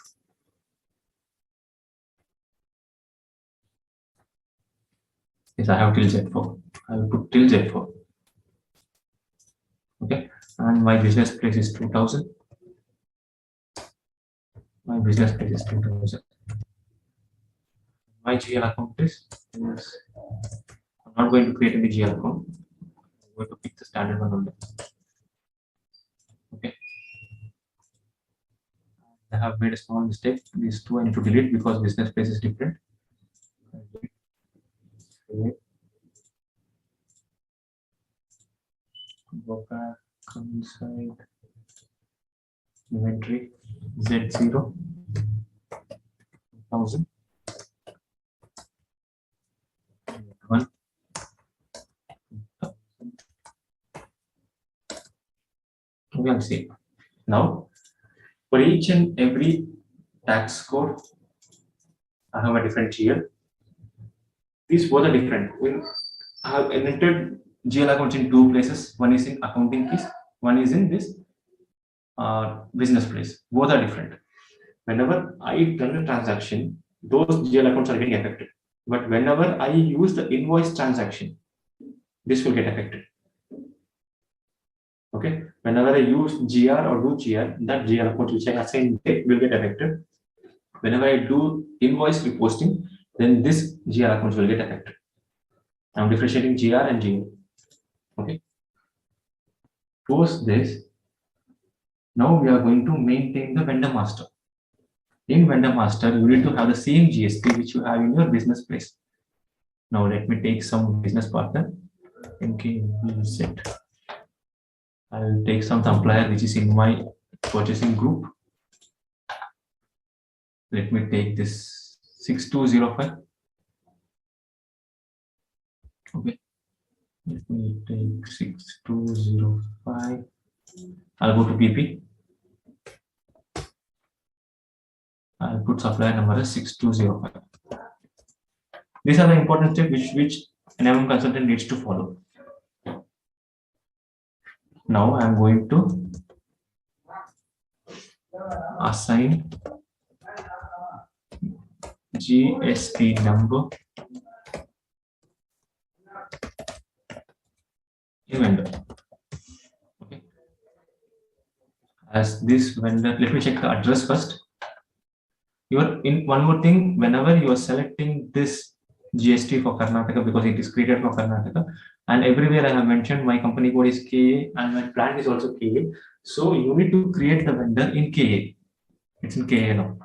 Yes, I have till Z4. I will put till Z4. Okay, and my business place is 2000. My business place is 2000. My GL account is, I'm not going to create any GL account. I'm going to pick the standard one only. Okay. I have made a small mistake. These two I need to delete because business place is different. Go back, come inside, inventory, Z0, 1000, 1, and same. Now, for each and every tax code, I have a different GL. These both are different. I have entered GL accounts in two places. One is in accounting keys, one is in this business place. Both are different. Whenever I run a transaction, those GL accounts are getting affected. But whenever I use the invoice transaction, this will get affected. Okay. Whenever I use GR or do GR, that GR account which I assign will get affected. Whenever I do invoice reposting, then this GR account will get affected. I'm differentiating GR and GL. Okay. Post this, now we are going to maintain the vendor master. In vendor master, you need to have the same GST which you have in your business place. Now let me take some business partner. Okay, set. I'll take some supplier which is in my purchasing group. Let me take this 6205. Okay. Let me take 6205. I'll go to PP. I'll put supplier number as 6205. These are the important steps which an MM consultant needs to follow. Now I'm going to assign GST number in vendor. Okay. As this vendor, let me check the address first. You're in one more thing, whenever you are selecting this GST for Karnataka, because it is created for Karnataka, and everywhere I have mentioned my company code is KA and my plant is also KA. So you need to create the vendor in KA. It's in KA now.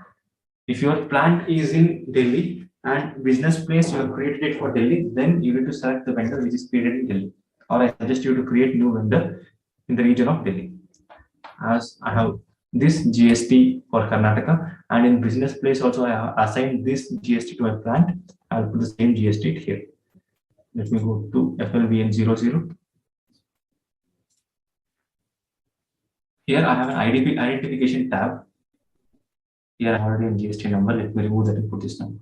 If your plant is in Delhi and business place you have created it for Delhi, then you need to select the vendor which is created in Delhi. Or I suggest you to create new vendor in the region of Delhi. As I have this GST for Karnataka, and in business place also I have assigned this GST to my plant. I'll put the same GST here. Let me go to FLVN00. Here I have an identification tab. Here I have already a GST number. Let me remove that and put this number.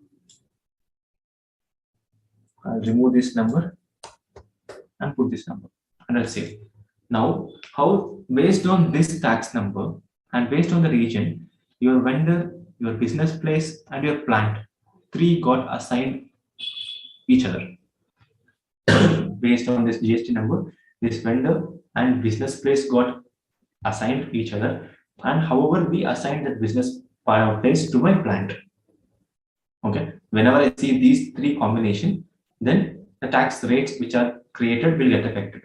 I'll remove this number and put this number and I'll save. Now, how based on this tax number and based on the region, your vendor, your business place, and your plant, three got assigned each other. Based on this GST number, this vendor and business place got assigned each other, and however we assign that business place to my plant. Okay, whenever I see these three combination, then the tax rates which are created will get affected.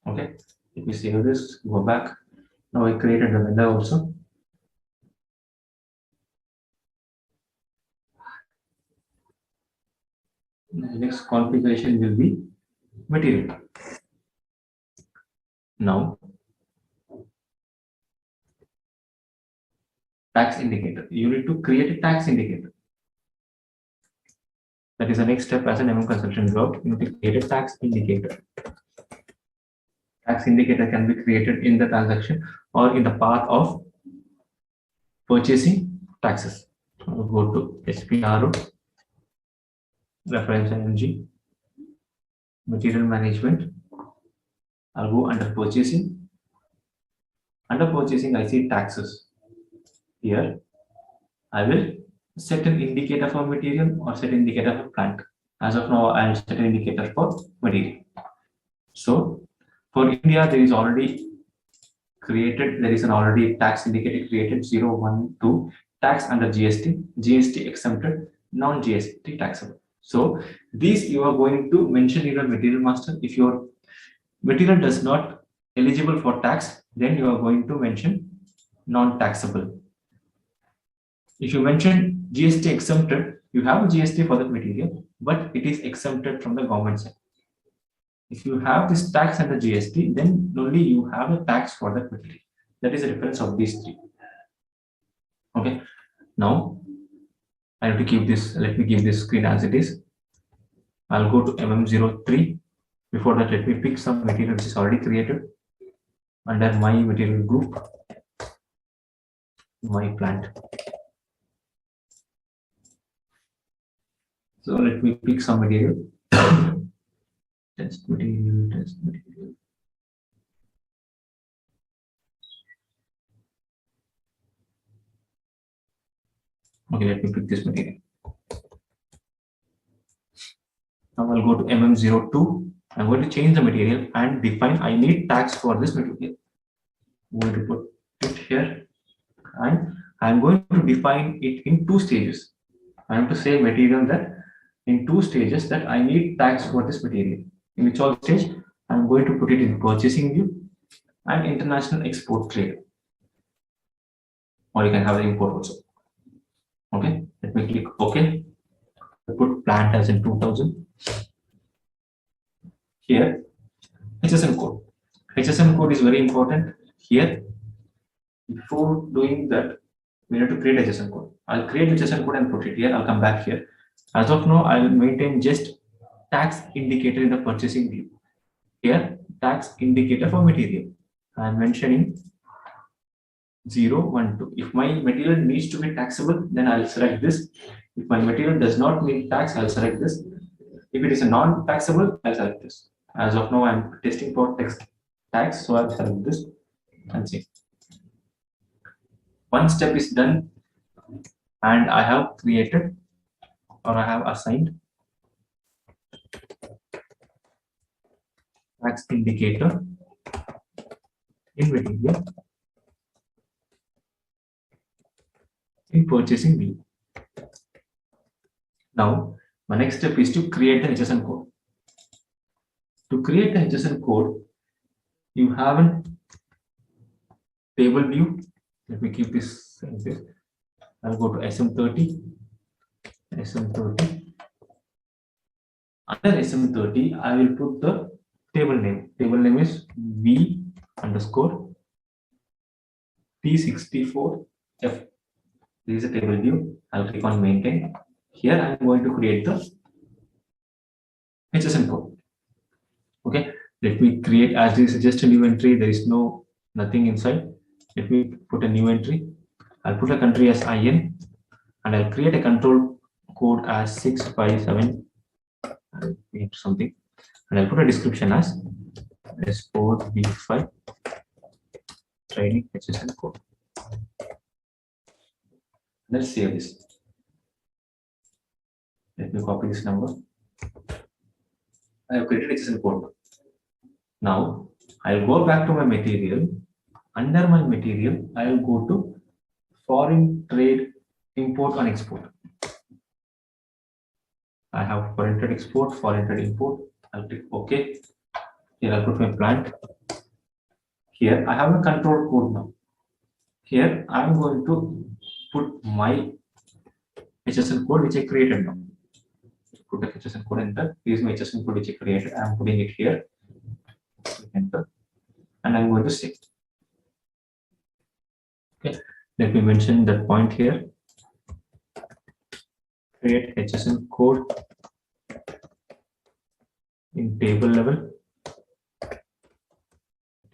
Okay, let me save this, go back. Now I created the vendor also. The next configuration will be material. Now, tax indicator. You need to create a tax indicator. That is the next step as an MM consultant job. You need to create a tax indicator. Tax indicator can be created in the transaction or in the path of purchasing taxes. I'll go to SPRO, reference NG, material management. I'll go under purchasing. Under purchasing, I see taxes. Here, I will set an indicator for material or set an indicator for plant. As of now, I'll set an indicator for material. So, for India, there is already created, there is an already tax indicator created 012 tax under GST, GST exempted, non-GST taxable. So, these you are going to mention in your material master. If your material does not eligible for tax, then you are going to mention non-taxable. If you mention GST exempted, you have a GST for that material, but it is exempted from the government side. If you have this tax under GST, then only you have a tax for that material. That is the difference of these three. Okay. Now, I have to keep this. Let me keep this screen as it is. I'll go to MM03. Before that, let me pick some material which is already created. under my material group, my plant. So let me pick some material. Test material, test material. Okay, let me pick this material. Now I'll go to MM02. I'm going to change the material and define I need tags for this material. I'm going to put it here and I'm going to define it in 2 stages. I have to say material that in 2 stages that I need tags for this material. In which all stage I'm going to put it in purchasing view and international export trade. Or you can have the import also. Okay, let me click OK. I put plant as in 2000. Here, HSN code. HSN code is very important. Here, before doing that, we need to create HSN code. I'll create HSN code and put it here. I'll come back here. As of now, I'll maintain just tax indicator in the purchasing view. Here, tax indicator for material. I'm mentioning 0, 1, 2. If my material needs to be taxable, then I'll select this. If my material does not need tax, I'll select this. If it is a non-taxable, I'll select this. As of now, I'm testing for tax, so I'll select this and see. One step is done, and I have created or I have assigned tax indicator in material in purchasing view. Now, my next step is to create the HSN code. To create the HSN code, you have a table view. Let me keep this like this. I'll go to SM30. SM30. Under SM30, I will put the table name. Table name is V underscore P64F. This is a table view. I'll click on maintain. Here I'm going to create the HSN code. Okay, let me create, as this is just a new entry, there is nothing inside. Let me put a new entry. I'll put a country as IN and I'll create a control code as 657 something, and I'll put a description as S4 B5 training HSN code. Let's save this. Let me copy this number. I have created HSN code. Now I'll go back to my material. Under my material, I'll go to foreign trade import and export. I have foreign trade export, foreign trade import. I'll click OK. Here I'll put my plant. Here I have a control code now. Here I'm going to put my HSN code which I created now. Put the HSN code, enter. This is my HSN code which I created. I'm putting it here. Enter. And I'm going to save. Okay. Let me mention that point here. Create HSN code in table level.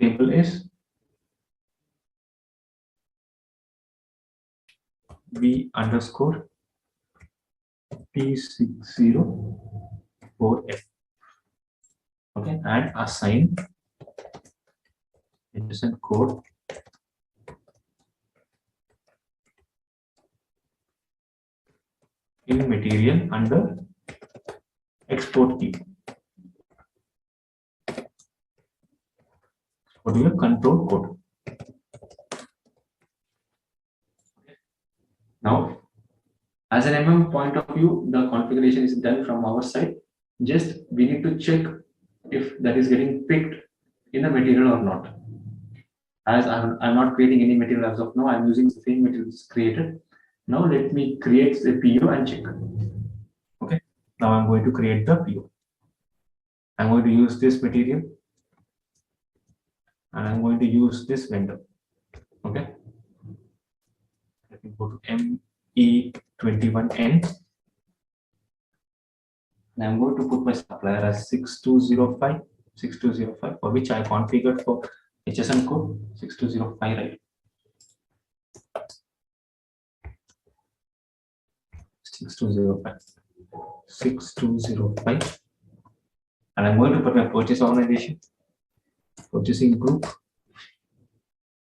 Table is V underscore P604F. Okay, and assign HSN code in material under export key. What is your control code? Now, as an MM point of view, the configuration is done from our side. Just we need to check if that is getting picked in the material or not. As I'm not creating any material as of now, I'm using the same materials created. Now let me create the PO and check. Okay. Now I'm going to create the PO. I'm going to use this material and I'm going to use this vendor. Okay. Let me go to ME21N. And I'm going to put my supplier as 6205, for which I configured for HSN code 6205, right? 6205. 6205. And I'm going to put my purchase organization, purchasing group,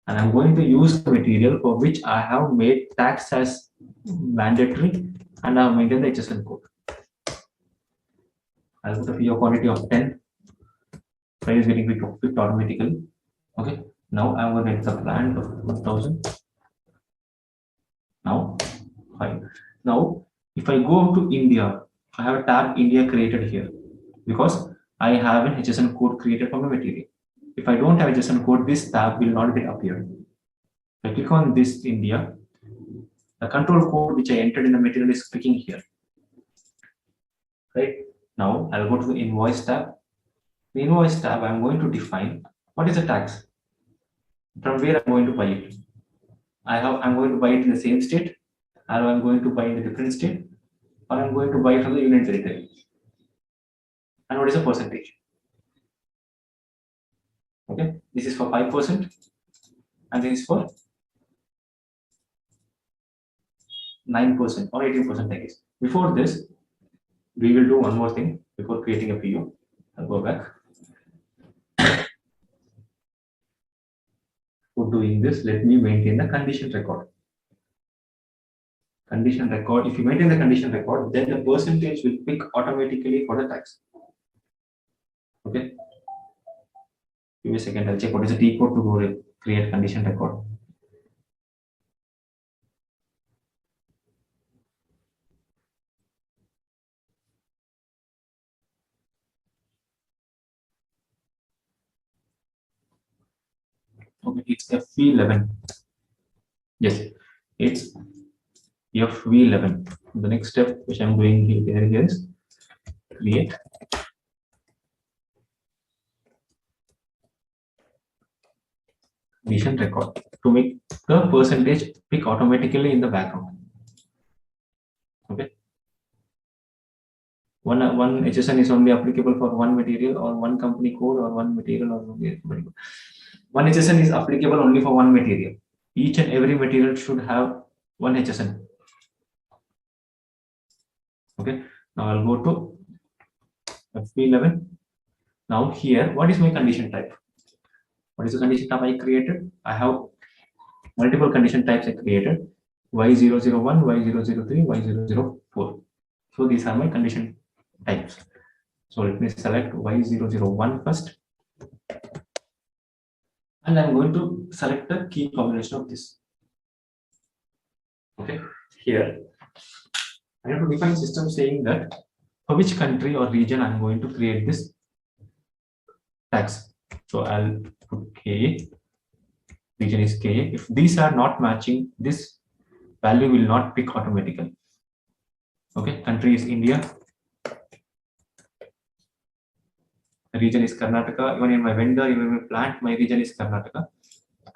and I'm going to use the material for which I have made tax as mandatory and I have maintained the HSN code. I'll put a PO quantity of 10. Price is getting picked automatically. Okay. Now I'm going to get the brand of 1000. Now, fine. Now, if I go to India, I have a tab India created here because I have an HSN code created for my material. If I don't have HSN code, this tab will not get appeared. If I click on this India, the control code which I entered in the material is clicking here. Right. Now I'll go to the invoice tab. The invoice tab, I'm going to define what is the tax, from where I'm going to buy it. I'm going to buy it in the same state, or I'm going to buy in a different state, or I'm going to buy from the union territory. And what is the percentage? Okay, this is for 5%, and this is for 9% or 18%, I guess. Before this, we will do one more thing before creating a PO. I'll go back. For doing this, let me maintain the condition record. Condition record, if you maintain the condition record, then the percentage will pick automatically for the tax. Okay. Give me a second, I'll check what is the T code to go create condition record. Okay, it's FV11. Yes, it's FV11. The next step which I'm doing here is create condition record to make the percentage pick automatically in the background. Okay. One HSN is only applicable for one material or one company code or one material or one HSN is applicable only for one material. Each and every material should have one HSN. Okay. Now I'll go to FP11. Now here, what is my condition type? What is the condition type I created? I have multiple condition types I created. Y001, Y003, Y004. So these are my condition types. So let me select Y001 first. And I'm going to select the key combination of this. Okay, here I have to define system saying that for which country or region I'm going to create this tax. So I'll put K, region is K. If these are not matching, this value will not pick automatically. Okay, country is India. Region is Karnataka. Even in my vendor, even in my plant, my region is Karnataka.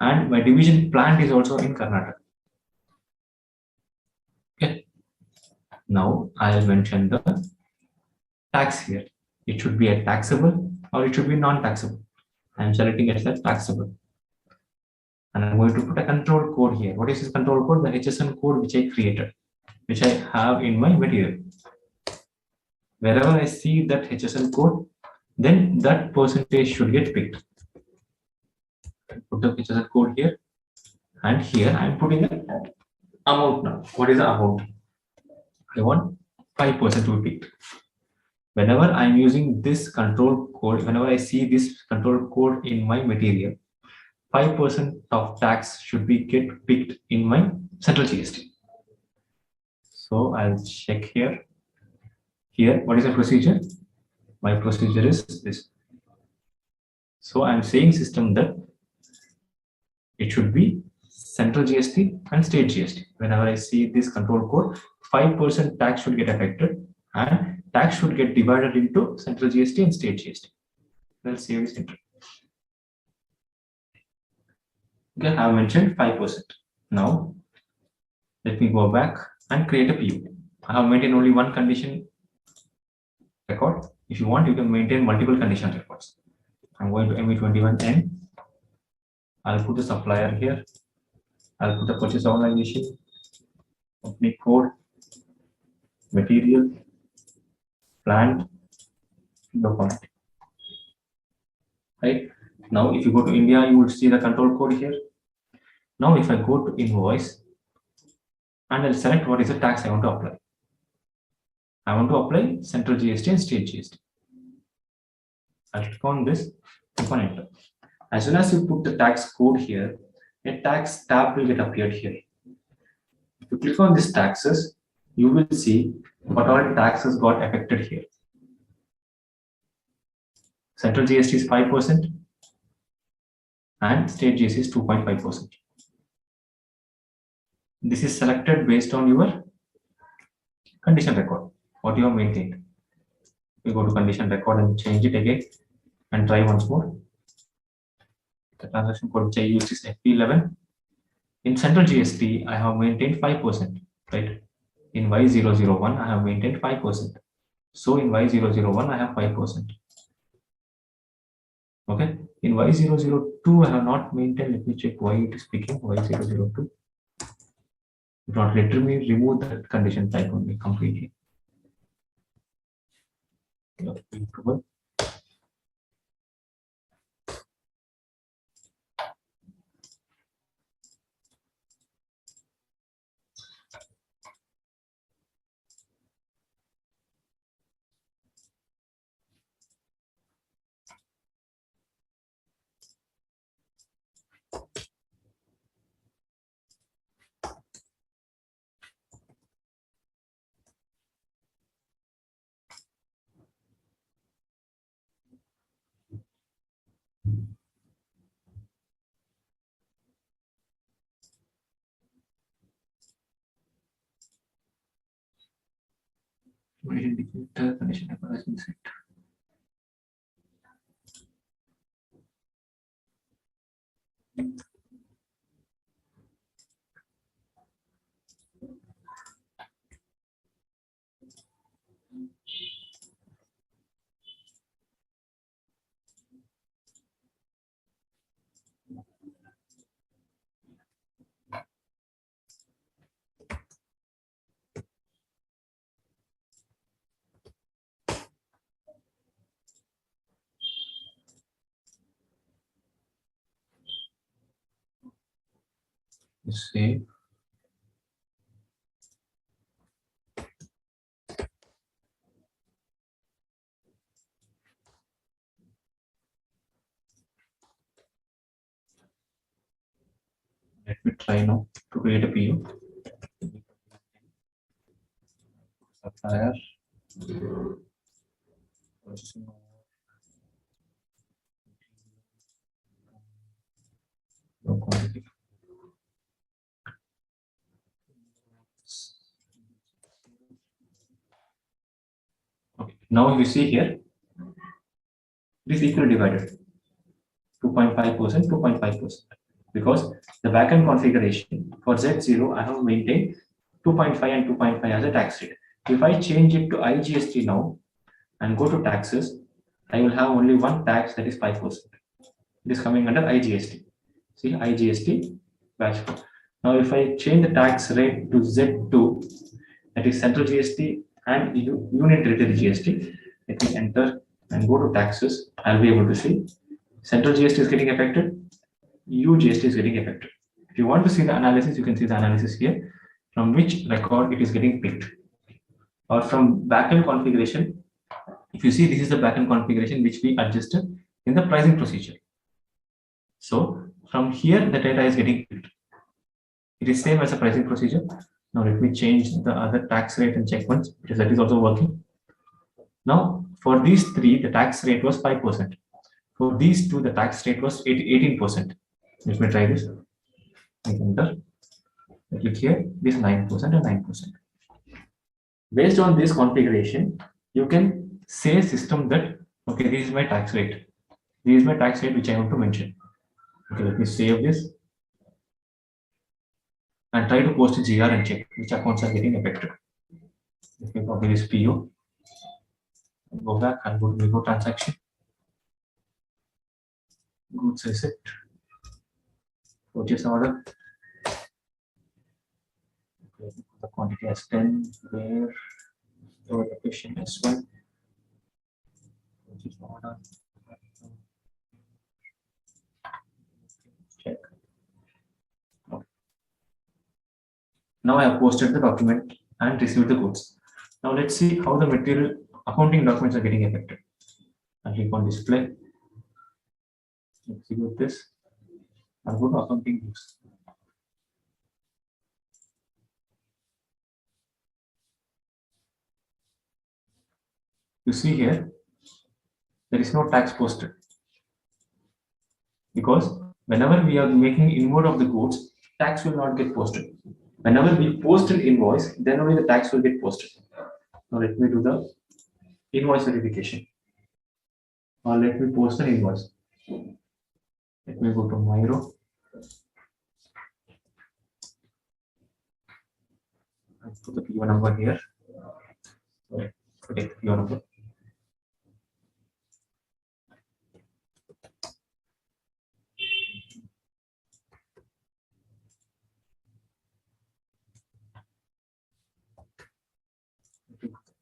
And my division plant is also in Karnataka. Okay. Now I'll mention the tax here. It should be a taxable or it should be non-taxable. I'm selecting it as taxable. And I'm going to put a control code here. What is this control code? The HSN code which I created, which I have in my material. Wherever I see that HSN code, then that percentage should get picked. Put the HSN code here, and here I'm putting an amount now. What is the amount? I want 5% to be picked. Whenever I'm using this control code, whenever I see this control code in my material, 5% of tax should be get picked in my central GST. So I'll check here. Here, what is the procedure? My procedure is this. So I'm saying system that it should be central GST and state GST. Whenever I see this control code, 5% tax should get affected and tax should get divided into central GST and state GST. Let's save this entry. Okay, I have mentioned 5%. Now, let me go back and create a PO. I have maintained only one condition record. If you want, you can maintain multiple condition records. I'm going to ME21N. I'll put the supplier here. I'll put the purchase organization, company code, material, plant, document. Right now, if you go to India, you will see the control code here. Now, if I go to invoice and I'll select what is the tax I want to apply. I want to apply central GST and state GST. I'll click on this, click on enter. As soon as you put the tax code here, a tax tab will get appeared here. If you click on this taxes, you will see what all taxes got affected here. Central GST is 5% and state GST is 2.5%. This is selected based on your condition record, what you have maintained. We go to condition record and change it again and try once more. The transaction code which I used is FP11. In central GST, I have maintained 5%, right? In Y001, I have maintained 5%. So in Y001, I have 5%. Okay. In Y002, I have not maintained. Let me check why it is picking Y002. If not, let me remove that condition type only completely. Approval. Condition type has been set. Save. Let me try now to create a PO. Supplier. No quantity. Okay. Now you see here, it is equally divided. 2.5%, 2.5%. Because the backend configuration for Z0, I have maintained 2.5 and 2.5 as a tax rate. If I change it to IGST now and go to taxes, I will have only one tax, that is 5%. It is coming under IGST. See, IGST batch code. Now, if I change the tax rate to Z2, that is central GST and unit retail GST, let me enter and go to taxes. I'll be able to see central GST is getting affected, UGST is getting affected. If you want to see the analysis, you can see the analysis here, from which record it is getting picked. Or from backend configuration, if you see, this is the backend configuration which we adjusted in the pricing procedure. So from here, the data is getting picked. It is same as a pricing procedure. Now let me change the other tax rate and check once, because that is also working. Now for these three, the tax rate was 5%. For these two, the tax rate was 18%. Let me try this. I enter. I click here. This 9% and 9%. Based on this configuration, you can say system that okay, this is my tax rate. This is my tax rate which I want to mention. Okay, let me save this and try to post a GR and check which accounts are getting affected. Let me copy this PO. Go back and go to Vigo transaction. Goods receipt. purchase order. Okay, the quantity as 10, where the location S1. Purchase order. Check. Okay. Now I have posted the document and received the goods. Now let's see how the material accounting documents are getting affected. I click on display. Execute this. I'll go to accounting views. You see here, there is no tax posted because whenever we are making inward of the goods, tax will not get posted. Whenever we post an invoice, then only the tax will get posted. Now let me do the invoice verification. Or let me post an invoice. Let me go to Miro. I put the PO number here. Sorry, forget the PO number.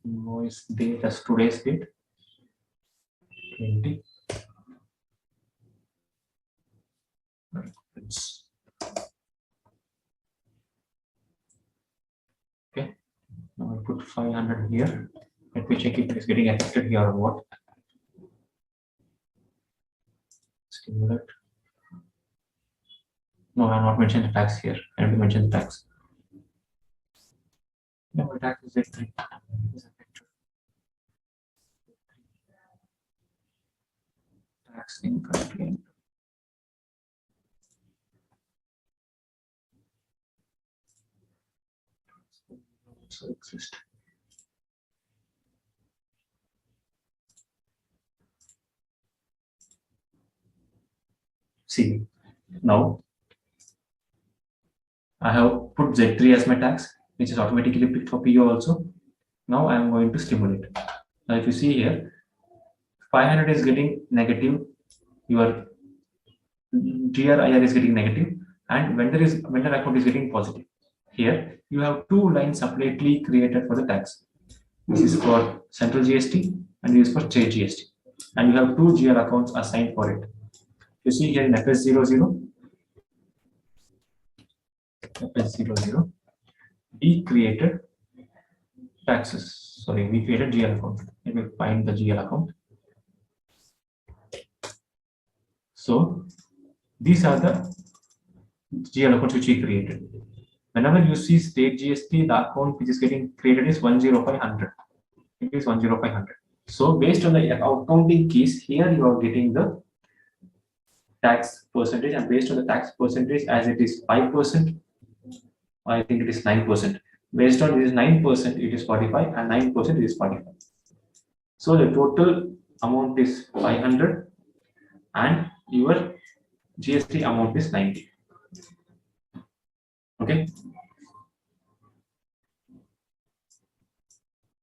Invoice date as today's date 20. Okay, now I put 500 here. Let me check if it is getting affected here or what. Stimulate. No, I have not mentioned the tax here. I have to mention the tax. No, the tax is Z3. Tax in country. Also exist. See, now I have put Z3 as my tax, which is automatically picked for PO also. Now I am going to stimulate. Now if you see here, 500 is getting negative, your GRIR is getting negative, and vendor account is getting positive. Here you have two lines separately created for the tax. This is for central GST and this is for state GST, and you have two GR accounts assigned for it. You see here in FS00, we created taxes. Sorry, we created GL account. Let me find the GL account. So these are the GL accounts which we created. Whenever you see state GST, the account which is getting created is 10500. It is 10500. So based on the accounting keys, here you are getting the tax percentage, and based on the tax percentage, as it is 5%, I think it is 9%. Based on this 9%, it is 45, and 9% is 45. So the total amount is 500, and your GST amount is 90. Okay.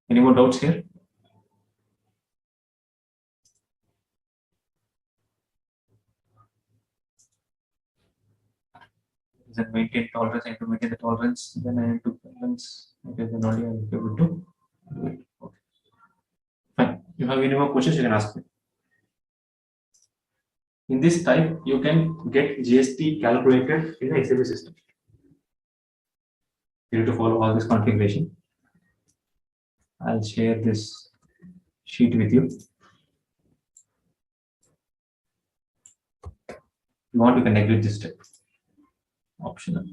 Any more doubts here? Then maintain tolerance. I need to maintain the tolerance. Then I need to balance. Okay, then only I will be able to do it. Okay. Fine. You have any more questions? You can ask me. In this type, you can get GST calculated in the XML system. You need to follow all this configuration. I'll share this sheet with you. If you want, you can neglect this step. Optional.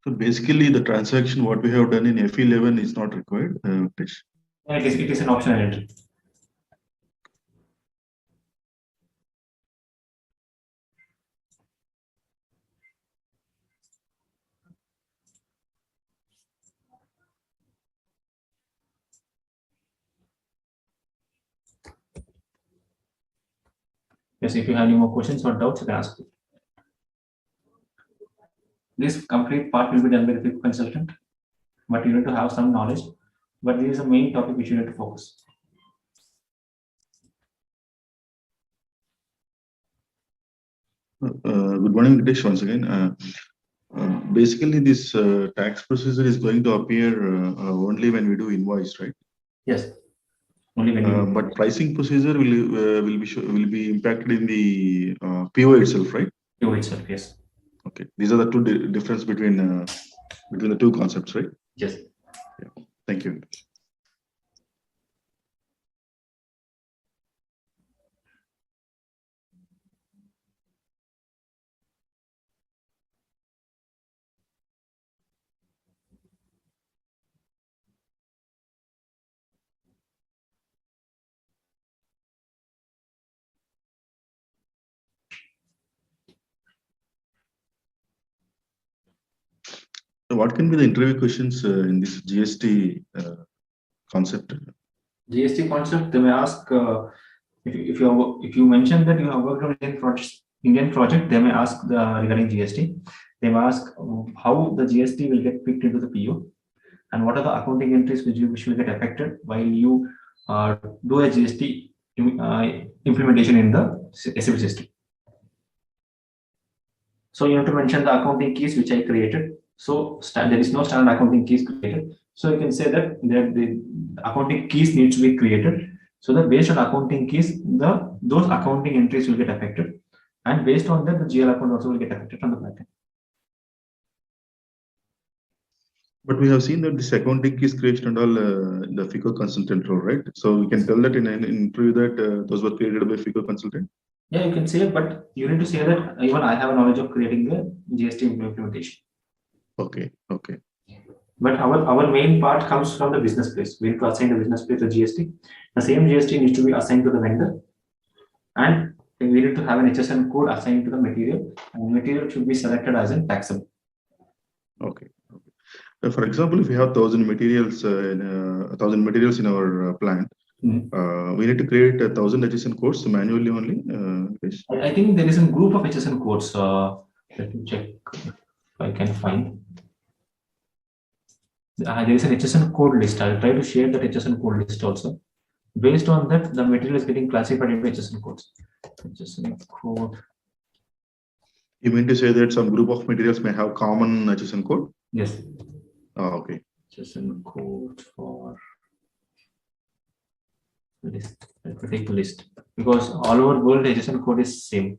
So basically, the transaction what we have done in F11 is not required. It is an optional entry. Yes, if you have any more questions or doubts, you can ask me. This complete part will be done by the FIP consultant, but you need to have some knowledge But this is a main topic which you need to focus. Good morning, Venkatesh, once again. Basically, this tax procedure is going to appear only when we do invoice, right? Yes. Only when you but pricing procedure will be impacted in the PO itself, right? PO itself, yes. Okay, these are the two difference between the two concepts, right? Yes. Yeah. Thank you. So what can be the interview questions in this GST concept? GST concept, they may ask if you mention that you have worked on Indian project, they may ask regarding GST. They may ask how the GST will get picked into the PO, and what are the accounting entries which will get affected while you do a GST implementation in the SAP system. So you have to mention the accounting keys which I created. So there is no standard accounting keys created. So you can say that the accounting keys need to be created. So that based on accounting keys, those accounting entries will get affected, and based on that, the GL account also will get affected from the backend. But we have seen that this accounting keys creation and all the FICO consultant role, right? So we can tell that in an interview that those were created by FICO consultant. Yeah, you can say it, but you need to say that even I have a knowledge of creating the GST implementation. Okay. Okay. But our main part comes from the business place. We need to assign the business place to GST. The same GST needs to be assigned to the vendor, and we need to have an HSN code assigned to the material, and material should be selected as in taxable. Okay. For example, if we have 1,000 materials in 1,000 materials in our plant, we need to create 1,000 HSN codes manually only. I think there is a group of HSN codes. Let me check if I can find. There is an HSN code list. I'll try to share that HSN code list also. Based on that, the material is getting classified into HSN codes. HSN code. You mean to say that some group of materials may have common HSN code? Yes. Oh, okay. HSN code for list. Let me take the list because all over world HSN code is same.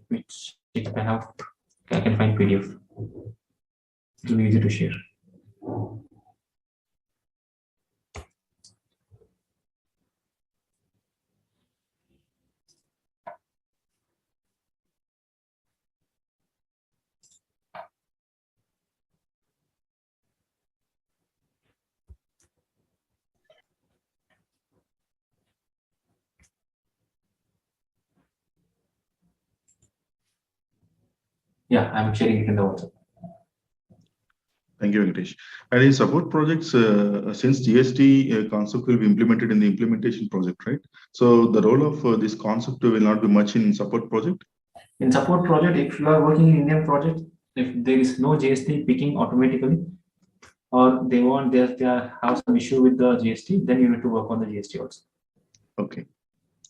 Which if I can find PDF. It will be easy to share. Yeah, I'm sharing it in the WhatsApp. Thank you, Venkatesh. And in support projects, since GST concept will be implemented in the implementation project, right? So the role of this concept will not be much in support project? In support project, if you are working in Indian project, if there is no GST picking automatically, or they have some issue with the GST, then you need to work on the GST also. Okay.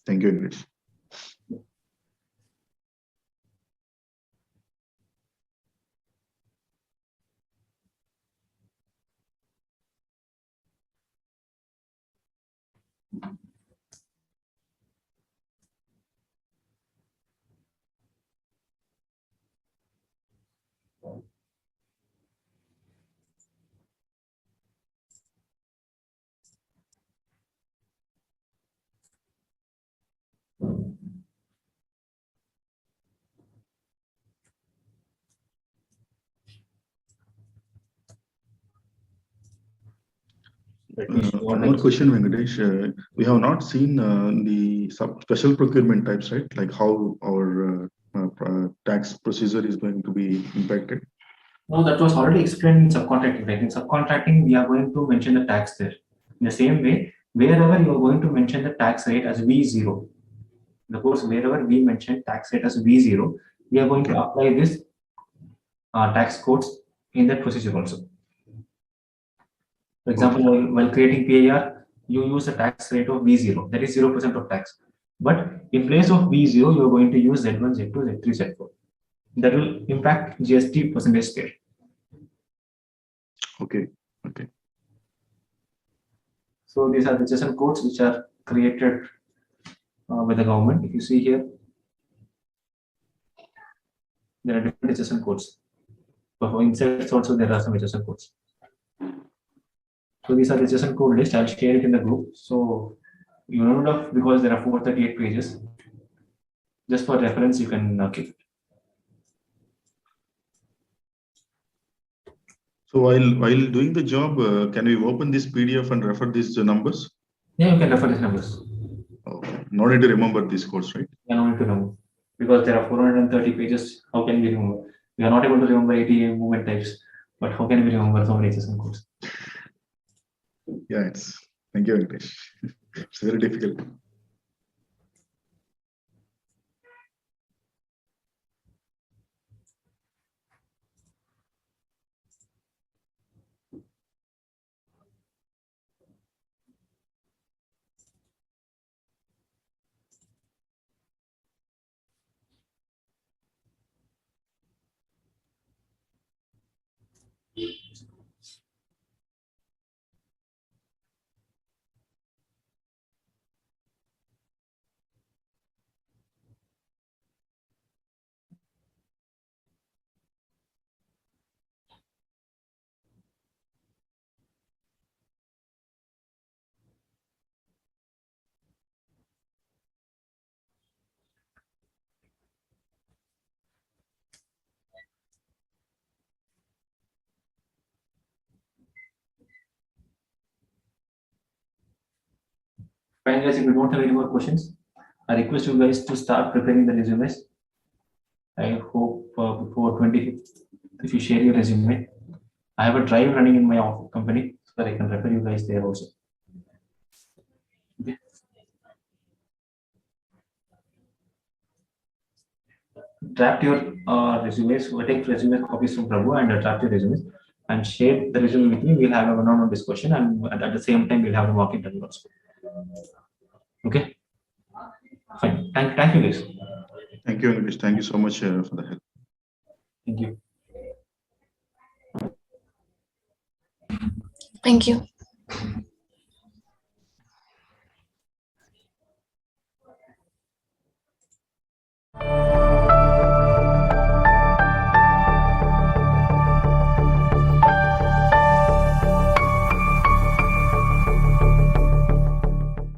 Thank you, Venkatesh. One more question, Venkatesh. We have not seen the special procurement types, right? Like how our tax procedure is going to be impacted. No, that was already explained in subcontracting. Like in subcontracting, we are going to mention the tax there. In the same way, wherever you are going to mention the tax rate as V0, of course, wherever we mention tax rate as V0, we are going to apply this tax codes in that procedure also. For example, while creating PIR, you use a tax rate of V0, that is 0% of tax. But in place of V0, you are going to use Z1, Z2, Z3, Z4. That will impact GST percentage there. Okay. So these are the HSN codes which are created by the government. If you see here, there are different HSN codes. But for insects also there are some HSN codes. So these are the HSN code list. I'll share it in the group. So you know enough because there are 438 pages. Just for reference, you can keep it. So while doing the job, can we open this PDF and refer these numbers? Yeah, you can refer these numbers. Okay. No need to remember these codes, right? You no need to remember because there are 430 pages. How can we remember? We are not able to remember 80 movement types, but how can we remember so many HSN codes? Yeah, thank you, Venkatesh. It's very difficult. Fine, guys, if you don't have any more questions, I request you guys to start preparing the resumes. I hope before 25th, if you share your resume, I have a drive running in my company so that I can refer you guys there also. Okay. Draft your resumes, we'll take resume copies from Prabhu and draft your resumes and share the resume with me. We'll have a one-on-one discussion and at the same time, we'll have the mock interview also. Okay. Fine. Thank you guys. Thank you, Venkatesh. Thank you so much for the help. Thank you. Thank you.